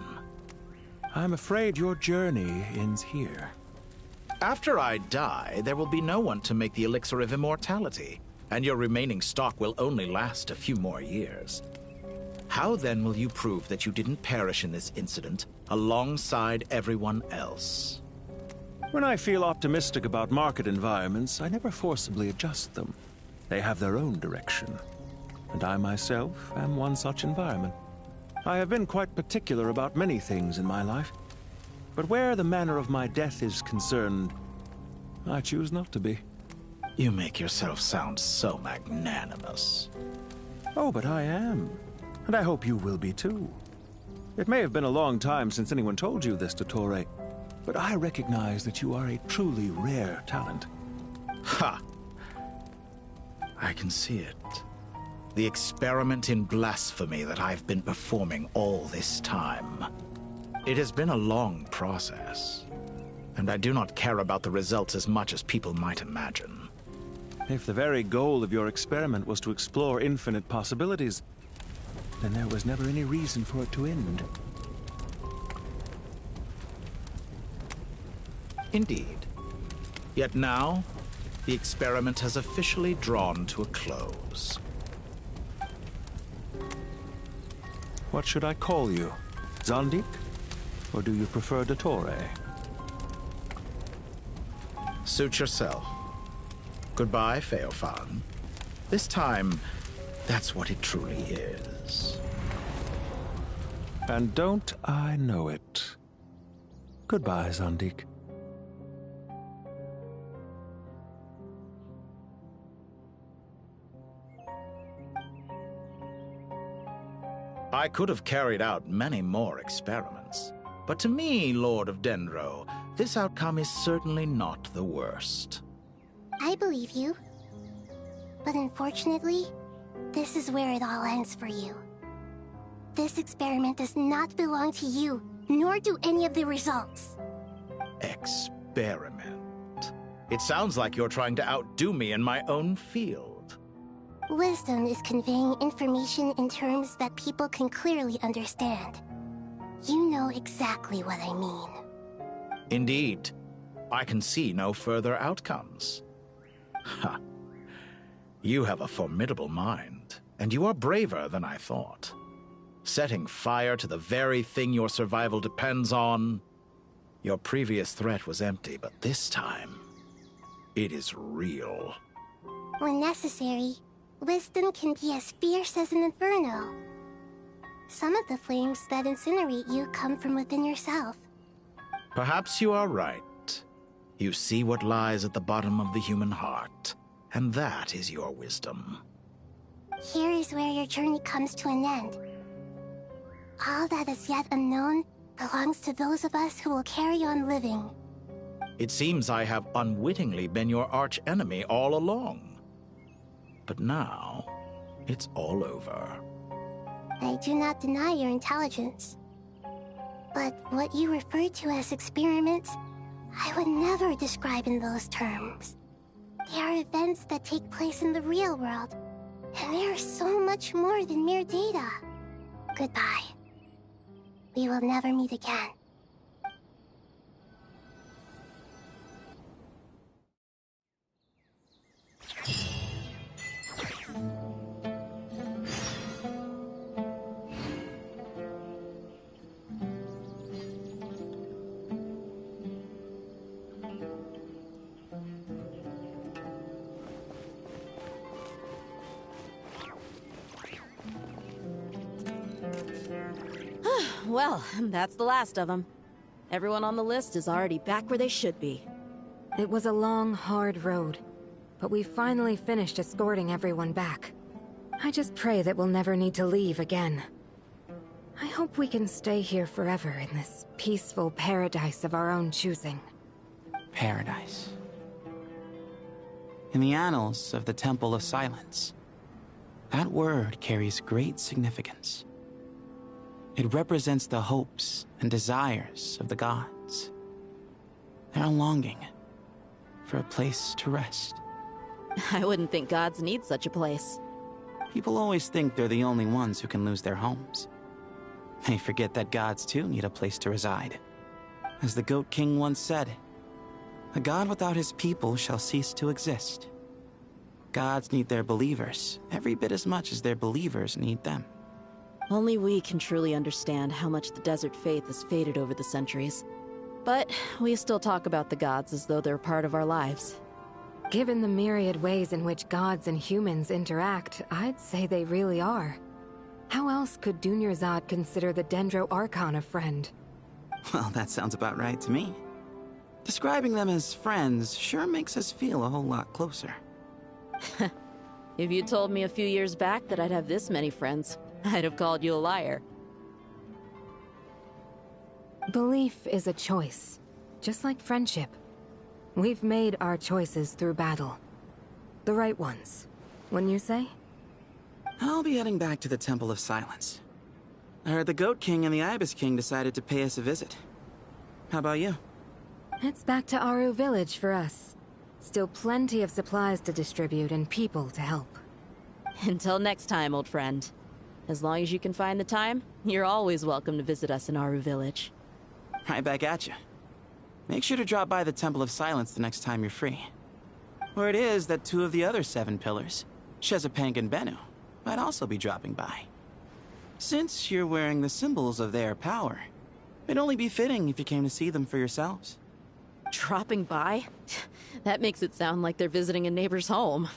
I'm afraid your journey ends here. After I die, there will be no one to make the elixir of immortality, and your remaining stock will only last a few more years. How then will you prove that you didn't perish in this incident alongside everyone else? When I feel optimistic about market environments, I never forcibly adjust them. They have their own direction. And I myself am one such environment. I have been quite particular about many things in my life. But where the manner of my death is concerned, I choose not to be. You make yourself sound so magnanimous. Oh, but I am. And I hope you will be too. It may have been a long time since anyone told you this, Dottore, but I recognize that you are a truly rare talent. Ha! I can see it. The experiment in blasphemy that I've been performing all this time. It has been a long process, and I do not care about the results as much as people might imagine. If the very goal of your experiment was to explore infinite possibilities, then there was never any reason for it to end. Indeed. Yet now, the experiment has officially drawn to a close. What should I call you? Zandik? Or do you prefer Dottore? Suit yourself. Goodbye, Feofan. This time, that's what it truly is. And don't I know it? Goodbye, Zandik. I could have carried out many more experiments, but to me, Lord of Dendro, this outcome is certainly not the worst. I believe you. But unfortunately, this is where it all ends for you. This experiment does not belong to you, nor do any of the results. Experiment? It sounds like you're trying to outdo me in my own field. Wisdom is conveying information in terms that people can clearly understand. You know exactly what I mean. Indeed. I can see no further outcomes. Ha. You have a formidable mind, and you are braver than I thought. Setting fire to the very thing your survival depends on. Your previous threat was empty, but this time, it is real. When necessary, wisdom can be as fierce as an inferno. Some of the flames that incinerate you come from within yourself. Perhaps you are right. You see what lies at the bottom of the human heart, and that is your wisdom. Here is where your journey comes to an end. All that is yet unknown belongs to those of us who will carry on living. It seems I have unwittingly been your arch-enemy all along. But now, it's all over. I do not deny your intelligence. But what you refer to as experiments, I would never describe in those terms. They are events that take place in the real world, and they are so much more than mere data. Goodbye. We will never meet again. Well, that's the last of them. Everyone on the list is already back where they should be. It was a long, hard road, but we finally finished escorting everyone back. I just pray that we'll never need to leave again. I hope we can stay here forever in this peaceful paradise of our own choosing. Paradise. In the annals of the Temple of Silence, that word carries great significance. It represents the hopes and desires of the gods. Their longing for a place to rest. I wouldn't think gods need such a place. People always think they're the only ones who can lose their homes. They forget that gods too need a place to reside. As the Goat King once said, "A god without his people shall cease to exist." Gods need their believers every bit as much as their believers need them. Only we can truly understand how much the desert faith has faded over the centuries. But we still talk about the gods as though they're part of our lives. Given the myriad ways in which gods and humans interact, I'd say they really are. How else could Dunyarzad consider the Dendro Archon a friend? Well, that sounds about right to me. Describing them as friends sure makes us feel a whole lot closer. If you told me a few years back that I'd have this many friends, I'd have called you a liar. Belief is a choice, just like friendship. We've made our choices through battle. The right ones, wouldn't you say? I'll be heading back to the Temple of Silence. I heard the Goat King and the Ibis King decided to pay us a visit. How about you? It's back to Aru Village for us. Still plenty of supplies to distribute and people to help. Until next time, old friend. As long as you can find the time, you're always welcome to visit us in Aru Village. Right back at you. Make sure to drop by the Temple of Silence the next time you're free. Word is that 2 of the other 7 pillars, Shezapank and Bennu, might also be dropping by. Since you're wearing the symbols of their power, it'd only be fitting if you came to see them for yourselves. Dropping by? That makes it sound like they're visiting a neighbor's home.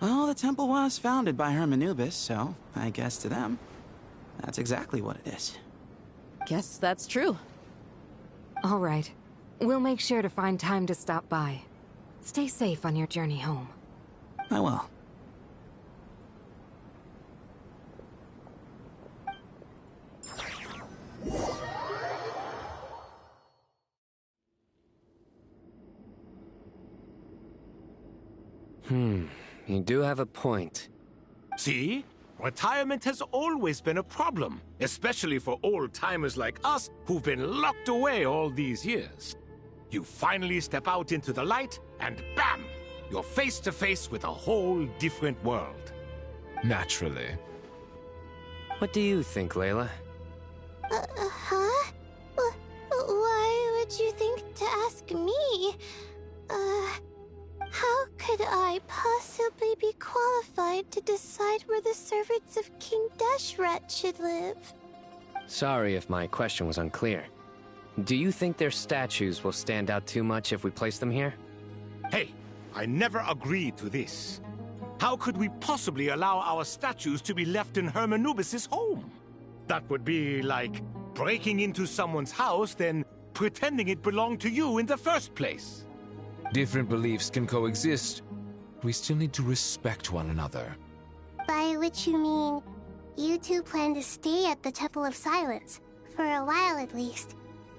Well, the temple was founded by Hermanubis, so I guess to them, that's exactly what it is. Guess that's true. All right. We'll make sure to find time to stop by. Stay safe on your journey home. I will. You do have a point. See? Retirement has always been a problem, especially for old-timers like us who've been locked away all these years. You finally step out into the light, and bam! You're face to face with a whole different world. Naturally. What do you think, Layla? Huh? Why would you think to ask me? How could I possibly be qualified to decide where the servants of King Deshret should live? Sorry if my question was unclear. Do you think their statues will stand out too much if we place them here? Hey, I never agreed to this. How could we possibly allow our statues to be left in Hermanubis' home? That would be like breaking into someone's house, then pretending it belonged to you in the first place. Different beliefs can coexist. We still need to respect one another. By which you mean, you two plan to stay at the Temple of Silence, for a while at least,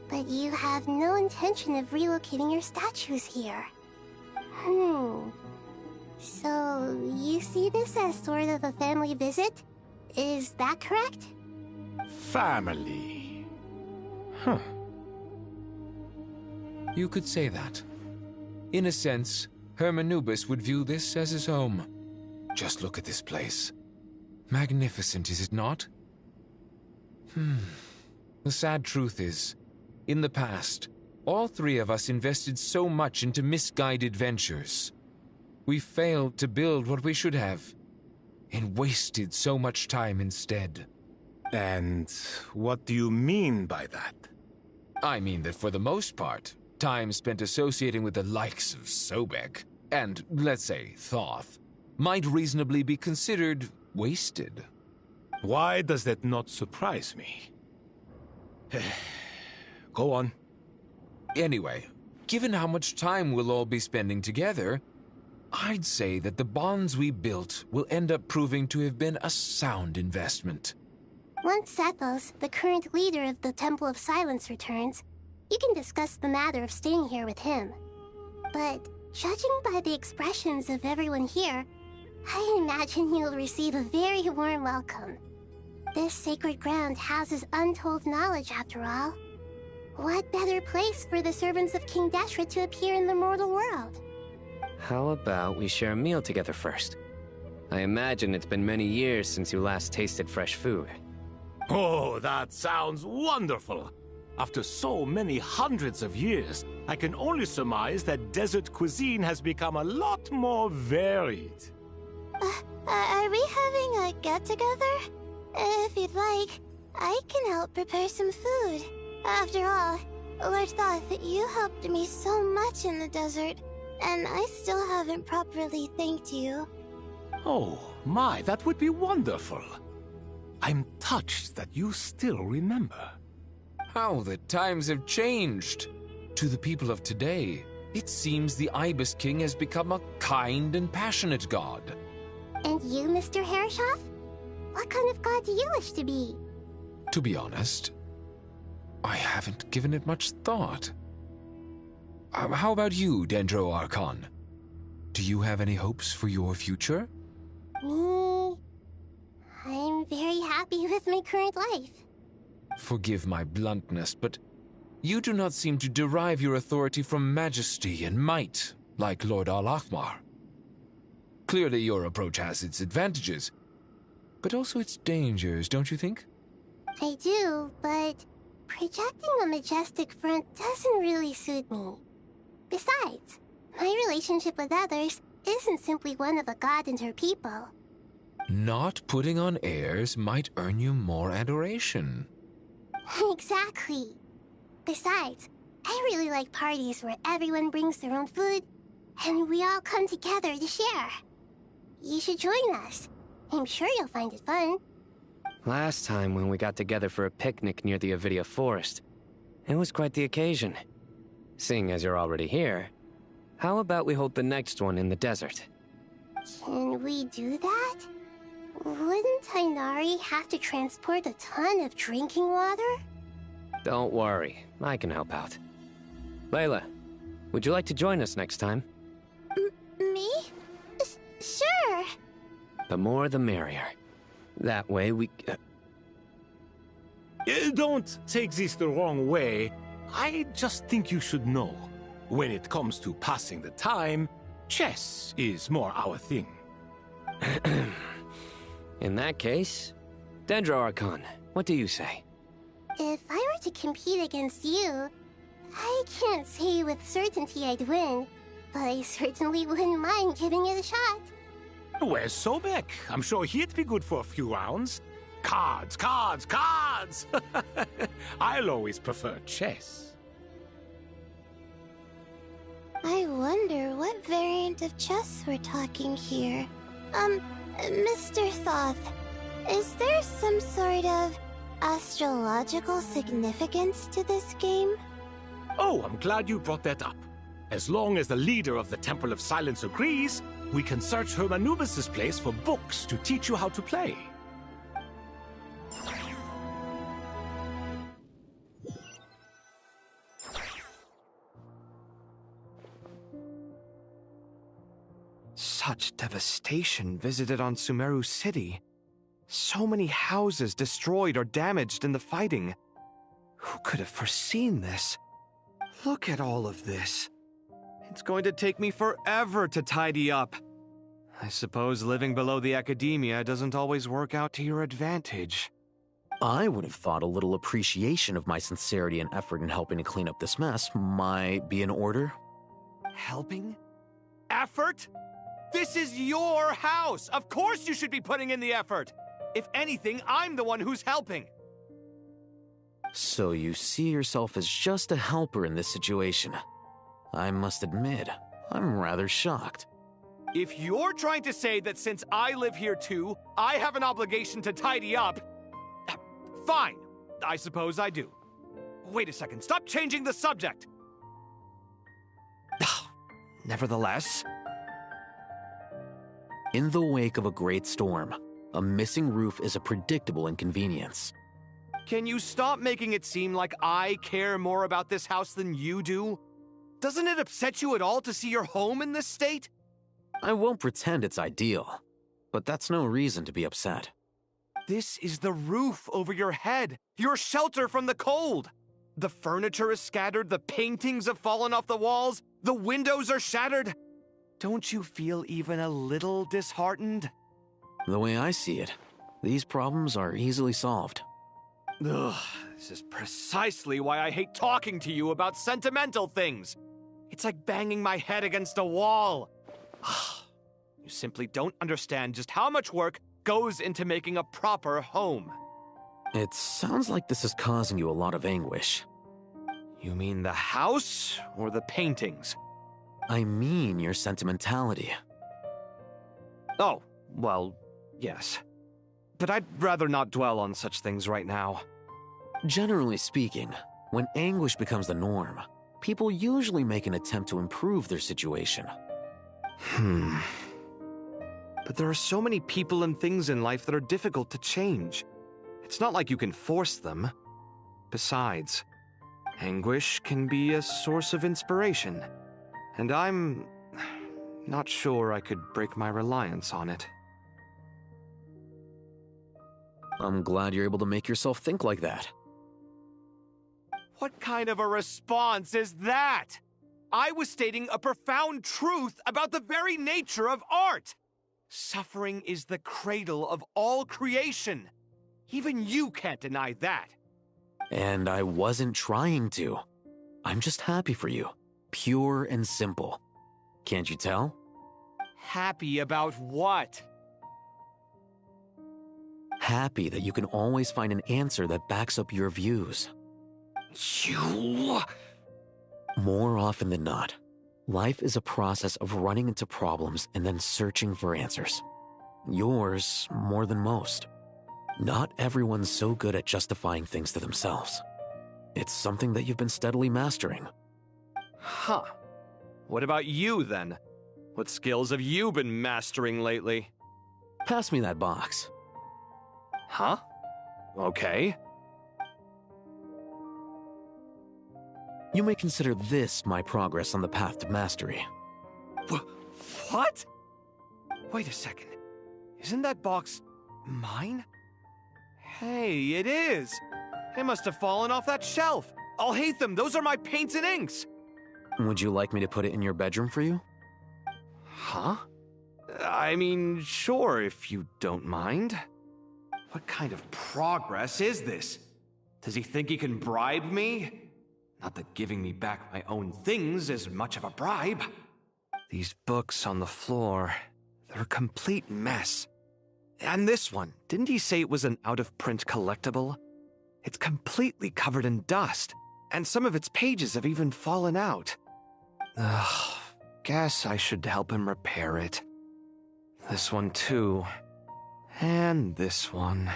but you have no intention of relocating your statues here. So, you see this as sort of a family visit? Is that correct? Family. Huh. You could say that. In a sense, Hermanubis would view this as his home. Just look at this place. Magnificent, is it not? The sad truth is, in the past, all 3 of us invested so much into misguided ventures. We failed to build what we should have, and wasted so much time instead. And what do you mean by that? I mean that for the most part, time spent associating with the likes of Sobek, and, let's say, Thoth, might reasonably be considered wasted. Why does that not surprise me? Go on. Anyway, given how much time we'll all be spending together, I'd say that the bonds we built will end up proving to have been a sound investment. Once Sethos, the current leader of the Temple of Silence, returns, you can discuss the matter of staying here with him. But judging by the expressions of everyone here, I imagine you'll receive a very warm welcome. This sacred ground houses untold knowledge, after all. What better place for the servants of King Deshret to appear in the mortal world? How about we share a meal together first? I imagine it's been many years since you last tasted fresh food. Oh, that sounds wonderful! After so many hundreds of years, I can only surmise that desert cuisine has become a lot more varied. Are we having a get-together? If you'd like, I can help prepare some food. After all, Lord Thoth, you helped me so much in the desert, and I still haven't properly thanked you. Oh, my, that would be wonderful. I'm touched that you still remember. How the times have changed. To the people of today, it seems the Ibis King has become a kind and passionate god. And you, Mr. Herreshoff? What kind of god do you wish to be? To be honest, I haven't given it much thought. How about you, Dendro Archon? Do you have any hopes for your future? Me? I'm very happy with my current life. Forgive my bluntness, but you do not seem to derive your authority from majesty and might, like Lord Al-Ahmar. Clearly your approach has its advantages, but also its dangers, don't you think? I do, but projecting a majestic front doesn't really suit me. Besides, my relationship with others isn't simply one of a god and her people. Not putting on airs might earn you more adoration. Exactly. Besides, I really like parties where everyone brings their own food, and we all come together to share. You should join us. I'm sure you'll find it fun. Last time when we got together for a picnic near the Avidia Forest, it was quite the occasion. Seeing as you're already here, how about we hold the next one in the desert? Can we do that? Wouldn't Tainari have to transport a ton of drinking water? Don't worry, I can help out. Layla, would you like to join us next time? Me? Sure. The more the merrier. That way we... Don't take this the wrong way. I just think you should know. When it comes to passing the time, chess is more our thing. In that case, Dendro Archon, what do you say? If I were to compete against you, I can't say with certainty I'd win, but I certainly wouldn't mind giving it a shot. Where's Sobek? I'm sure he'd be good for a few rounds. Cards, cards, cards! I'll always prefer chess. I wonder what variant of chess we're talking here. Mr. Thoth, is there some sort of astrological significance to this game? Oh, I'm glad you brought that up. As long as the leader of the Temple of Silence agrees, we can search Hermanubis' place for books to teach you how to play. Such devastation visited on Sumeru City. So many houses destroyed or damaged in the fighting. Who could have foreseen this? Look at all of this. It's going to take me forever to tidy up. I suppose living below the academia doesn't always work out to your advantage. I would have thought a little appreciation of my sincerity and effort in helping to clean up this mess might be in order. Helping? Effort? This is your house! Of course you should be putting in the effort! If anything, I'm the one who's helping! So you see yourself as just a helper in this situation. I must admit, I'm rather shocked. If you're trying to say that since I live here too, I have an obligation to tidy up, fine. I suppose I do. Wait a second, stop changing the subject! Nevertheless... In the wake of a great storm, a missing roof is a predictable inconvenience. Can you stop making it seem like I care more about this house than you do? Doesn't it upset you at all to see your home in this state? I won't pretend it's ideal, but that's no reason to be upset. This is the roof over your head, your shelter from the cold. The furniture is scattered, the paintings have fallen off the walls, the windows are shattered. Don't you feel even a little disheartened? The way I see it, these problems are easily solved. Ugh, this is precisely why I hate talking to you about sentimental things. It's like banging my head against a wall. You simply don't understand just how much work goes into making a proper home. It sounds like this is causing you a lot of anguish. You mean the house or the paintings? I mean your sentimentality. Oh, well, yes. But I'd rather not dwell on such things right now. Generally speaking, when anguish becomes the norm, people usually make an attempt to improve their situation. But there are so many people and things in life that are difficult to change. It's not like you can force them. Besides, anguish can be a source of inspiration, and I'm not sure I could break my reliance on it. I'm glad you're able to make yourself think like that. What kind of a response is that? I was stating a profound truth about the very nature of art. Suffering is the cradle of all creation. Even you can't deny that. And I wasn't trying to. I'm just happy for you. Pure and simple. Can't you tell? Happy about what? Happy that you can always find an answer that backs up your views. You... More often than not, life is a process of running into problems and then searching for answers. Yours more than most. Not everyone's so good at justifying things to themselves. It's something that you've been steadily mastering. Huh. What about you, then? What skills have you been mastering lately? Pass me that box. Huh? Okay. You may consider this my progress on the path to mastery. What? Wait a second. Isn't that box mine? Hey, it is! It must have fallen off that shelf! I'll hate them! Those are my paints and inks! Would you like me to put it in your bedroom for you? Huh? I mean, sure, if you don't mind. What kind of progress is this? Does he think he can bribe me? Not that giving me back my own things is much of a bribe. These books on the floor, they're a complete mess. And this one, didn't he say it was an out-of-print collectible? It's completely covered in dust, and some of its pages have even fallen out. Ugh, guess I should help him repair it. This one too. And this one.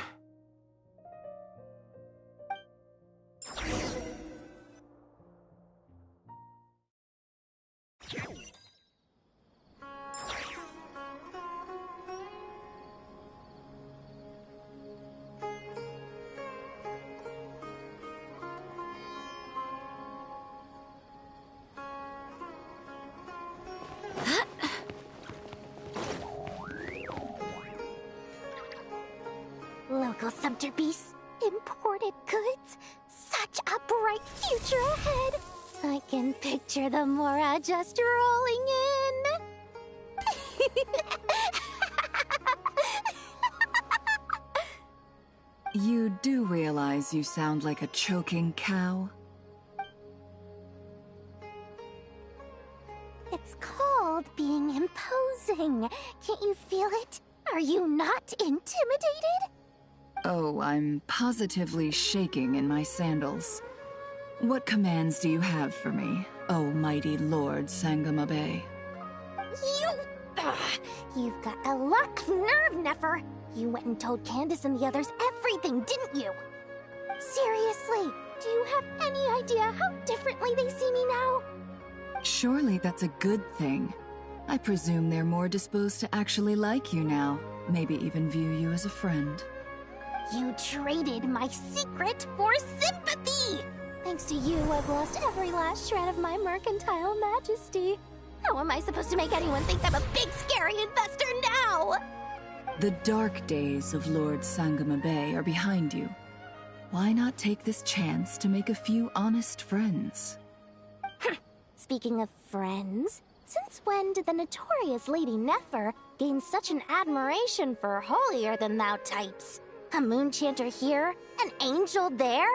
Local subter beasts, imported goods, such a bright future ahead. I can picture the Mora just rolling in. You do realize you sound like a choking cow? It's called being imposing. Can't you feel it? Are you not intimidated? Oh, I'm positively shaking in my sandals. What commands do you have for me, oh mighty Lord Sangamabe? You've got a lot of nerve, Nefer. You went and told Candace and the others everything, didn't you? Seriously, Do you have any idea how differently they see me now? Surely that's a good thing. I presume they're more disposed to actually like you now, maybe even view you as a friend. You traded my secret for sympathy! Thanks to you, I've lost every last shred of my mercantile majesty. How am I supposed to make anyone think I'm a big, scary investor now? The dark days of Lord Sangama Bay are behind you. Why not take this chance to make a few honest friends? Speaking of friends, since when did the notorious Lady Nefer gain such an admiration for holier-than-thou types? A moon chanter here, an angel there?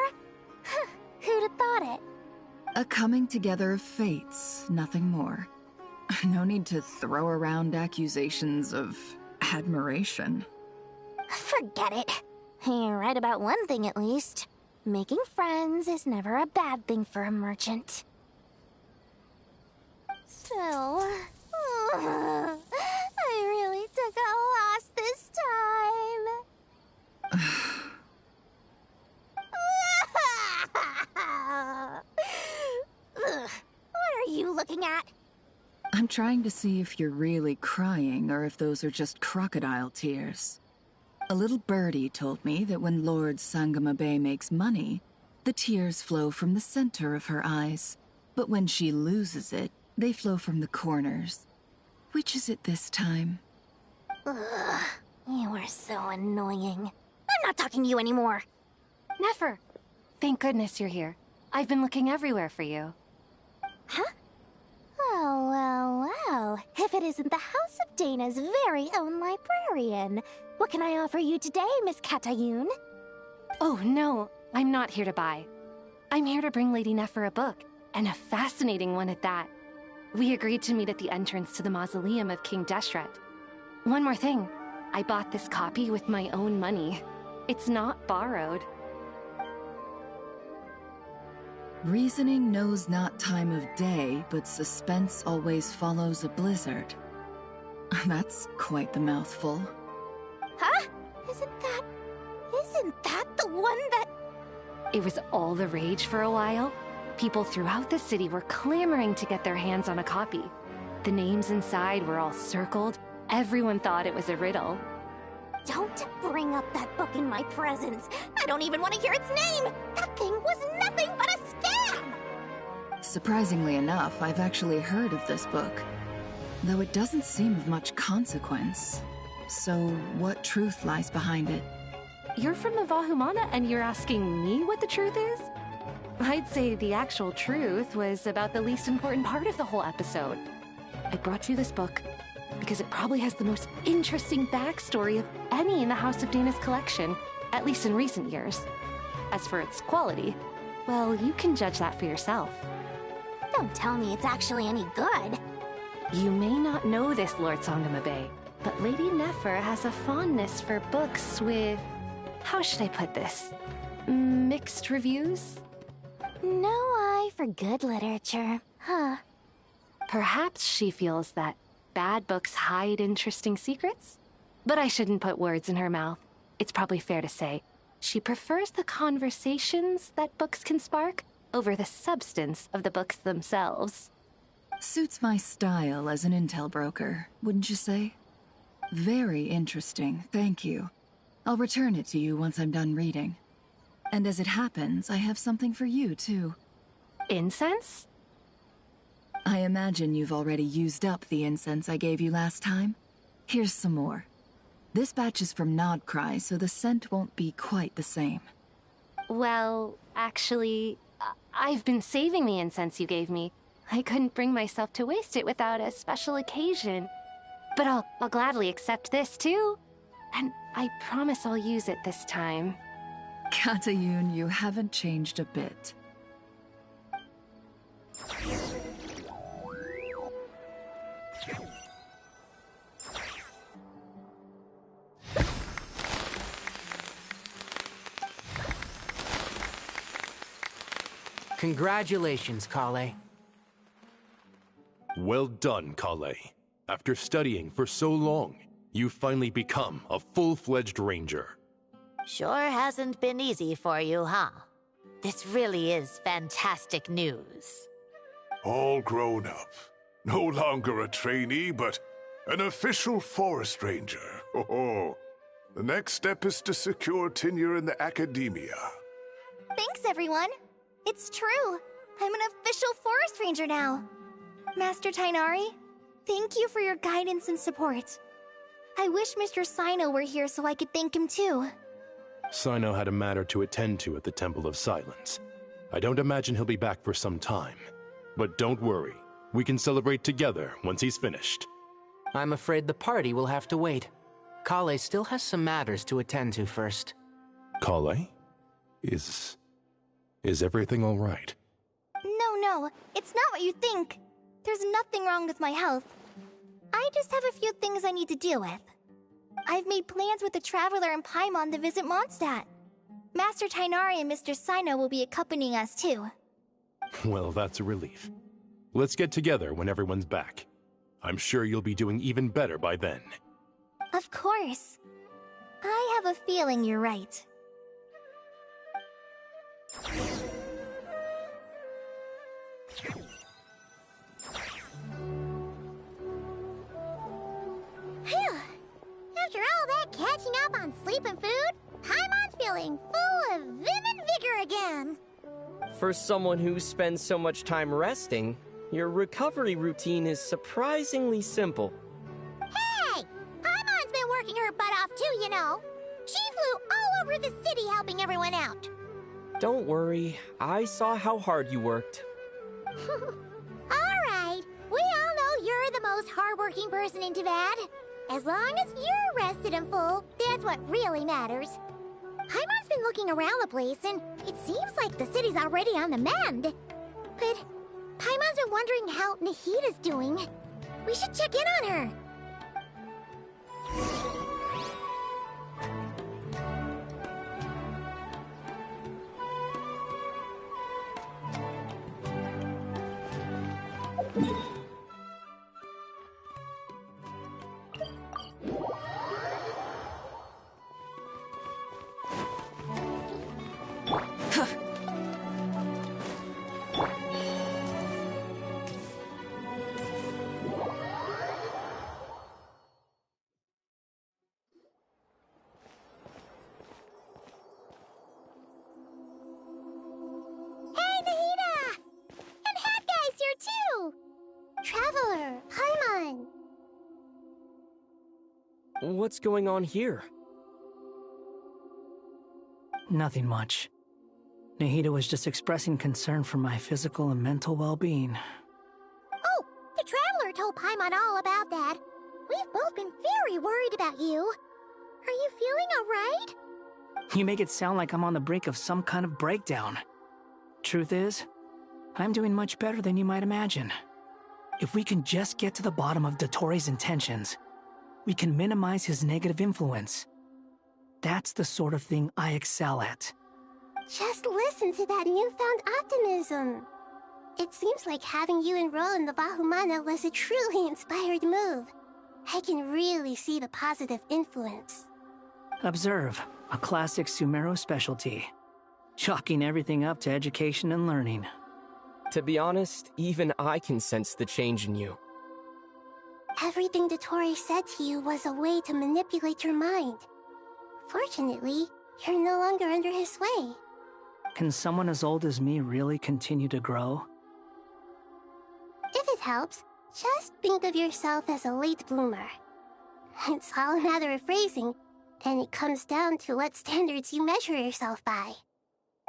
Who'd have thought it? A coming together of fates, nothing more. No need to throw around accusations of admiration. Forget it. You're right about one thing at least. Making friends is never a bad thing for a merchant. So, I really took a loss this time. What are you looking at? I'm trying to see if you're really crying or if those are just crocodile tears. A little birdie told me that when Lord Sangama Bay makes money, the tears flow from the center of her eyes. But when she loses it, they flow from the corners. Which is it this time? Ugh, you are so annoying. I'm not talking to you anymore. Nefer, thank goodness you're here. I've been looking everywhere for you. Huh? Well. If it isn't the House of Dana's very own librarian. What can I offer you today, Miss Katayun? Oh, no. I'm not here to buy. I'm here to bring Lady Nefer a book, and a fascinating one at that. We agreed to meet at the entrance to the mausoleum of King Deshret. One more thing. I bought this copy with my own money. It's not borrowed. Reasoning knows not time of day, but suspense always follows a blizzard. That's quite the mouthful. Huh? Isn't that the one that... It was all the rage for a while. People throughout the city were clamoring to get their hands on a copy. The names inside were all circled. Everyone thought it was a riddle. Don't bring up that book in my presence. I don't even want to hear its name. That thing was nothing but a scam. Surprisingly enough, I've actually heard of this book, though it doesn't seem of much consequence. So, what truth lies behind it? You're from the Vahumana and you're asking me what the truth is? I'd say the actual truth was about the least important part of the whole episode. I brought you this book because it probably has the most interesting backstory of any in the House of Dana's collection, at least in recent years. As for its quality, well, you can judge that for yourself. Don't tell me it's actually any good. You may not know this, Lord Sangama Bay, but Lady Nefer has a fondness for books with... how should I put this? Mixed reviews? No eye for good literature, huh? Perhaps she feels that bad books hide interesting secrets? But I shouldn't put words in her mouth. It's probably fair to say she prefers the conversations that books can spark over the substance of the books themselves. Suits my style as an intel broker, wouldn't you say? Very interesting, thank you. I'll return it to you once I'm done reading. And as it happens, I have something for you, too. Incense? I imagine you've already used up the incense I gave you last time. Here's some more. This batch is from Nodcry, so the scent won't be quite the same. Well, actually, I've been saving the incense you gave me. I couldn't bring myself to waste it without a special occasion. But I'll gladly accept this, too. And I promise I'll use it this time. Katayun, you haven't changed a bit. Congratulations, Kale. Well done, Kale. After studying for so long, you've finally become a full-fledged ranger. Sure hasn't been easy for you, huh? this really is fantastic news. All grown up. No longer a trainee, but an official forest ranger. Oh, the next step is to secure tenure in the academia. Thanks, everyone. It's true. I'm an official forest ranger now. Master Tainari, thank you for your guidance and support. I wish Mr. Sino were here so I could thank him too. Sino had a matter to attend to at the Temple of Silence. I don't imagine he'll be back for some time. But don't worry, we can celebrate together once he's finished. I'm afraid the party will have to wait. Kale still has some matters to attend to first. Kale? Is everything all right? No, it's not what you think. There's nothing wrong with my health. I just have a few things I need to deal with. I've made plans with the Traveler and Paimon to visit Mondstadt. Master Tainari and Mr. Sino will be accompanying us too. Well, that's a relief. Let's get together when everyone's back. I'm sure you'll be doing even better by then. Of course. I have a feeling you're right. Phew! After all that catching up on sleep and food, Paimon's feeling full of vim and vigor again. For someone who spends so much time resting, your recovery routine is surprisingly simple. Hey! Paimon's been working her butt off too, you know. She flew all over the city helping everyone out. Don't worry, I saw how hard you worked. Alright, we all know you're the most hardworking person in Teyvat. As long as you're rested and full, that's what really matters. Paimon's been looking around the place, and it seems like the city's already on the mend. But Paimon's been wondering how Nahida's doing. We should check in on her. Traveler, Paimon! What's going on here? Nothing much. Nahida was just expressing concern for my physical and mental well-being. Oh, the Traveler told Paimon all about that. We've both been very worried about you. Are you feeling alright? You make it sound like I'm on the brink of some kind of breakdown. Truth is, I'm doing much better than you might imagine. If we can just get to the bottom of Dottoro's intentions, we can minimize his negative influence. That's the sort of thing I excel at. Just listen to that newfound optimism. It seems like having you enroll in the Bahumana was a truly inspired move. I can really see the positive influence. Observe, a classic Sumeru specialty. Chalking everything up to education and learning. To be honest, even I can sense the change in you. Everything Dottori said to you was a way to manipulate your mind. Fortunately, you're no longer under his sway. Can someone as old as me really continue to grow? If it helps, just think of yourself as a late bloomer. It's all a matter of phrasing, and it comes down to what standards you measure yourself by.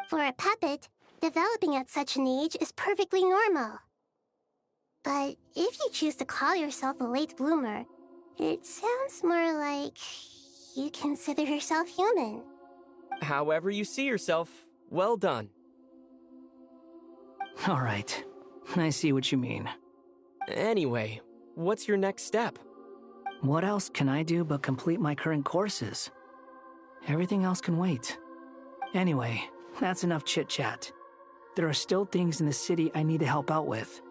For a puppet, developing at such an age is perfectly normal. But if you choose to call yourself a late bloomer, it sounds more like you consider yourself human. However you see yourself, well done. All right, I see what you mean. Anyway, what's your next step? What else can I do but complete my current courses? Everything else can wait. Anyway, that's enough chit-chat. There are still things in the city I need to help out with.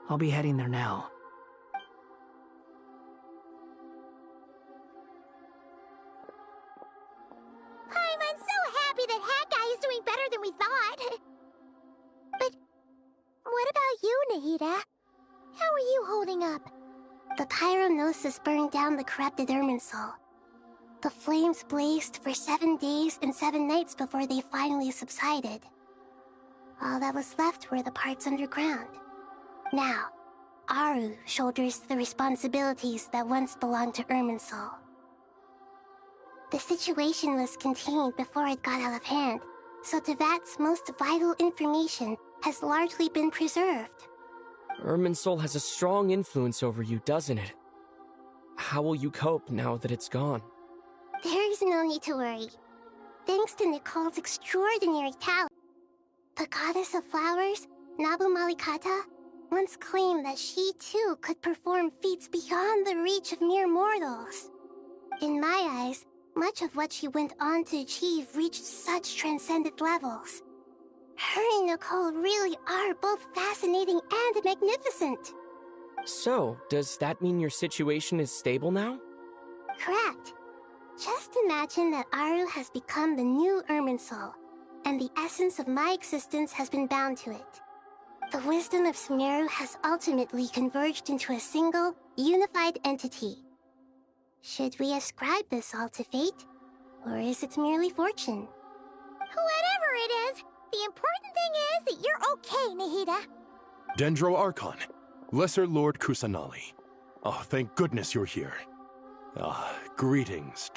I'll be heading there now. I'm so happy that Hat Guy is doing better than we thought. What about you, Nahida? How are you holding up? The pyronosis burned down the corrupted Irminsul. The flames blazed for 7 days and 7 nights before they finally subsided. All that was left were the parts underground. Now, Aru shoulders the responsibilities that once belonged to Irminsul. The situation was contained before it got out of hand, so Tevat's most vital information has largely been preserved. Irminsul has a strong influence over you, doesn't it? How will you cope now that it's gone? There is no need to worry. Thanks to Nicole's extraordinary talent, the goddess of flowers, Nabu Malikata, once claimed that she too could perform feats beyond the reach of mere mortals. In my eyes, much of what she went on to achieve reached such transcendent levels. Her and Nicole really are both fascinating and magnificent. So, does that mean your situation is stable now? Correct. Just imagine that Aru has become the new Irminsul, and the essence of my existence has been bound to it. The wisdom of Sumeru has ultimately converged into a single, unified entity. Should we ascribe this all to fate, or is it merely fortune? Whatever it is, the important thing is that you're okay, Nahida. Dendro Archon, Lesser Lord Kusanali. Oh, thank goodness you're here. Greetings,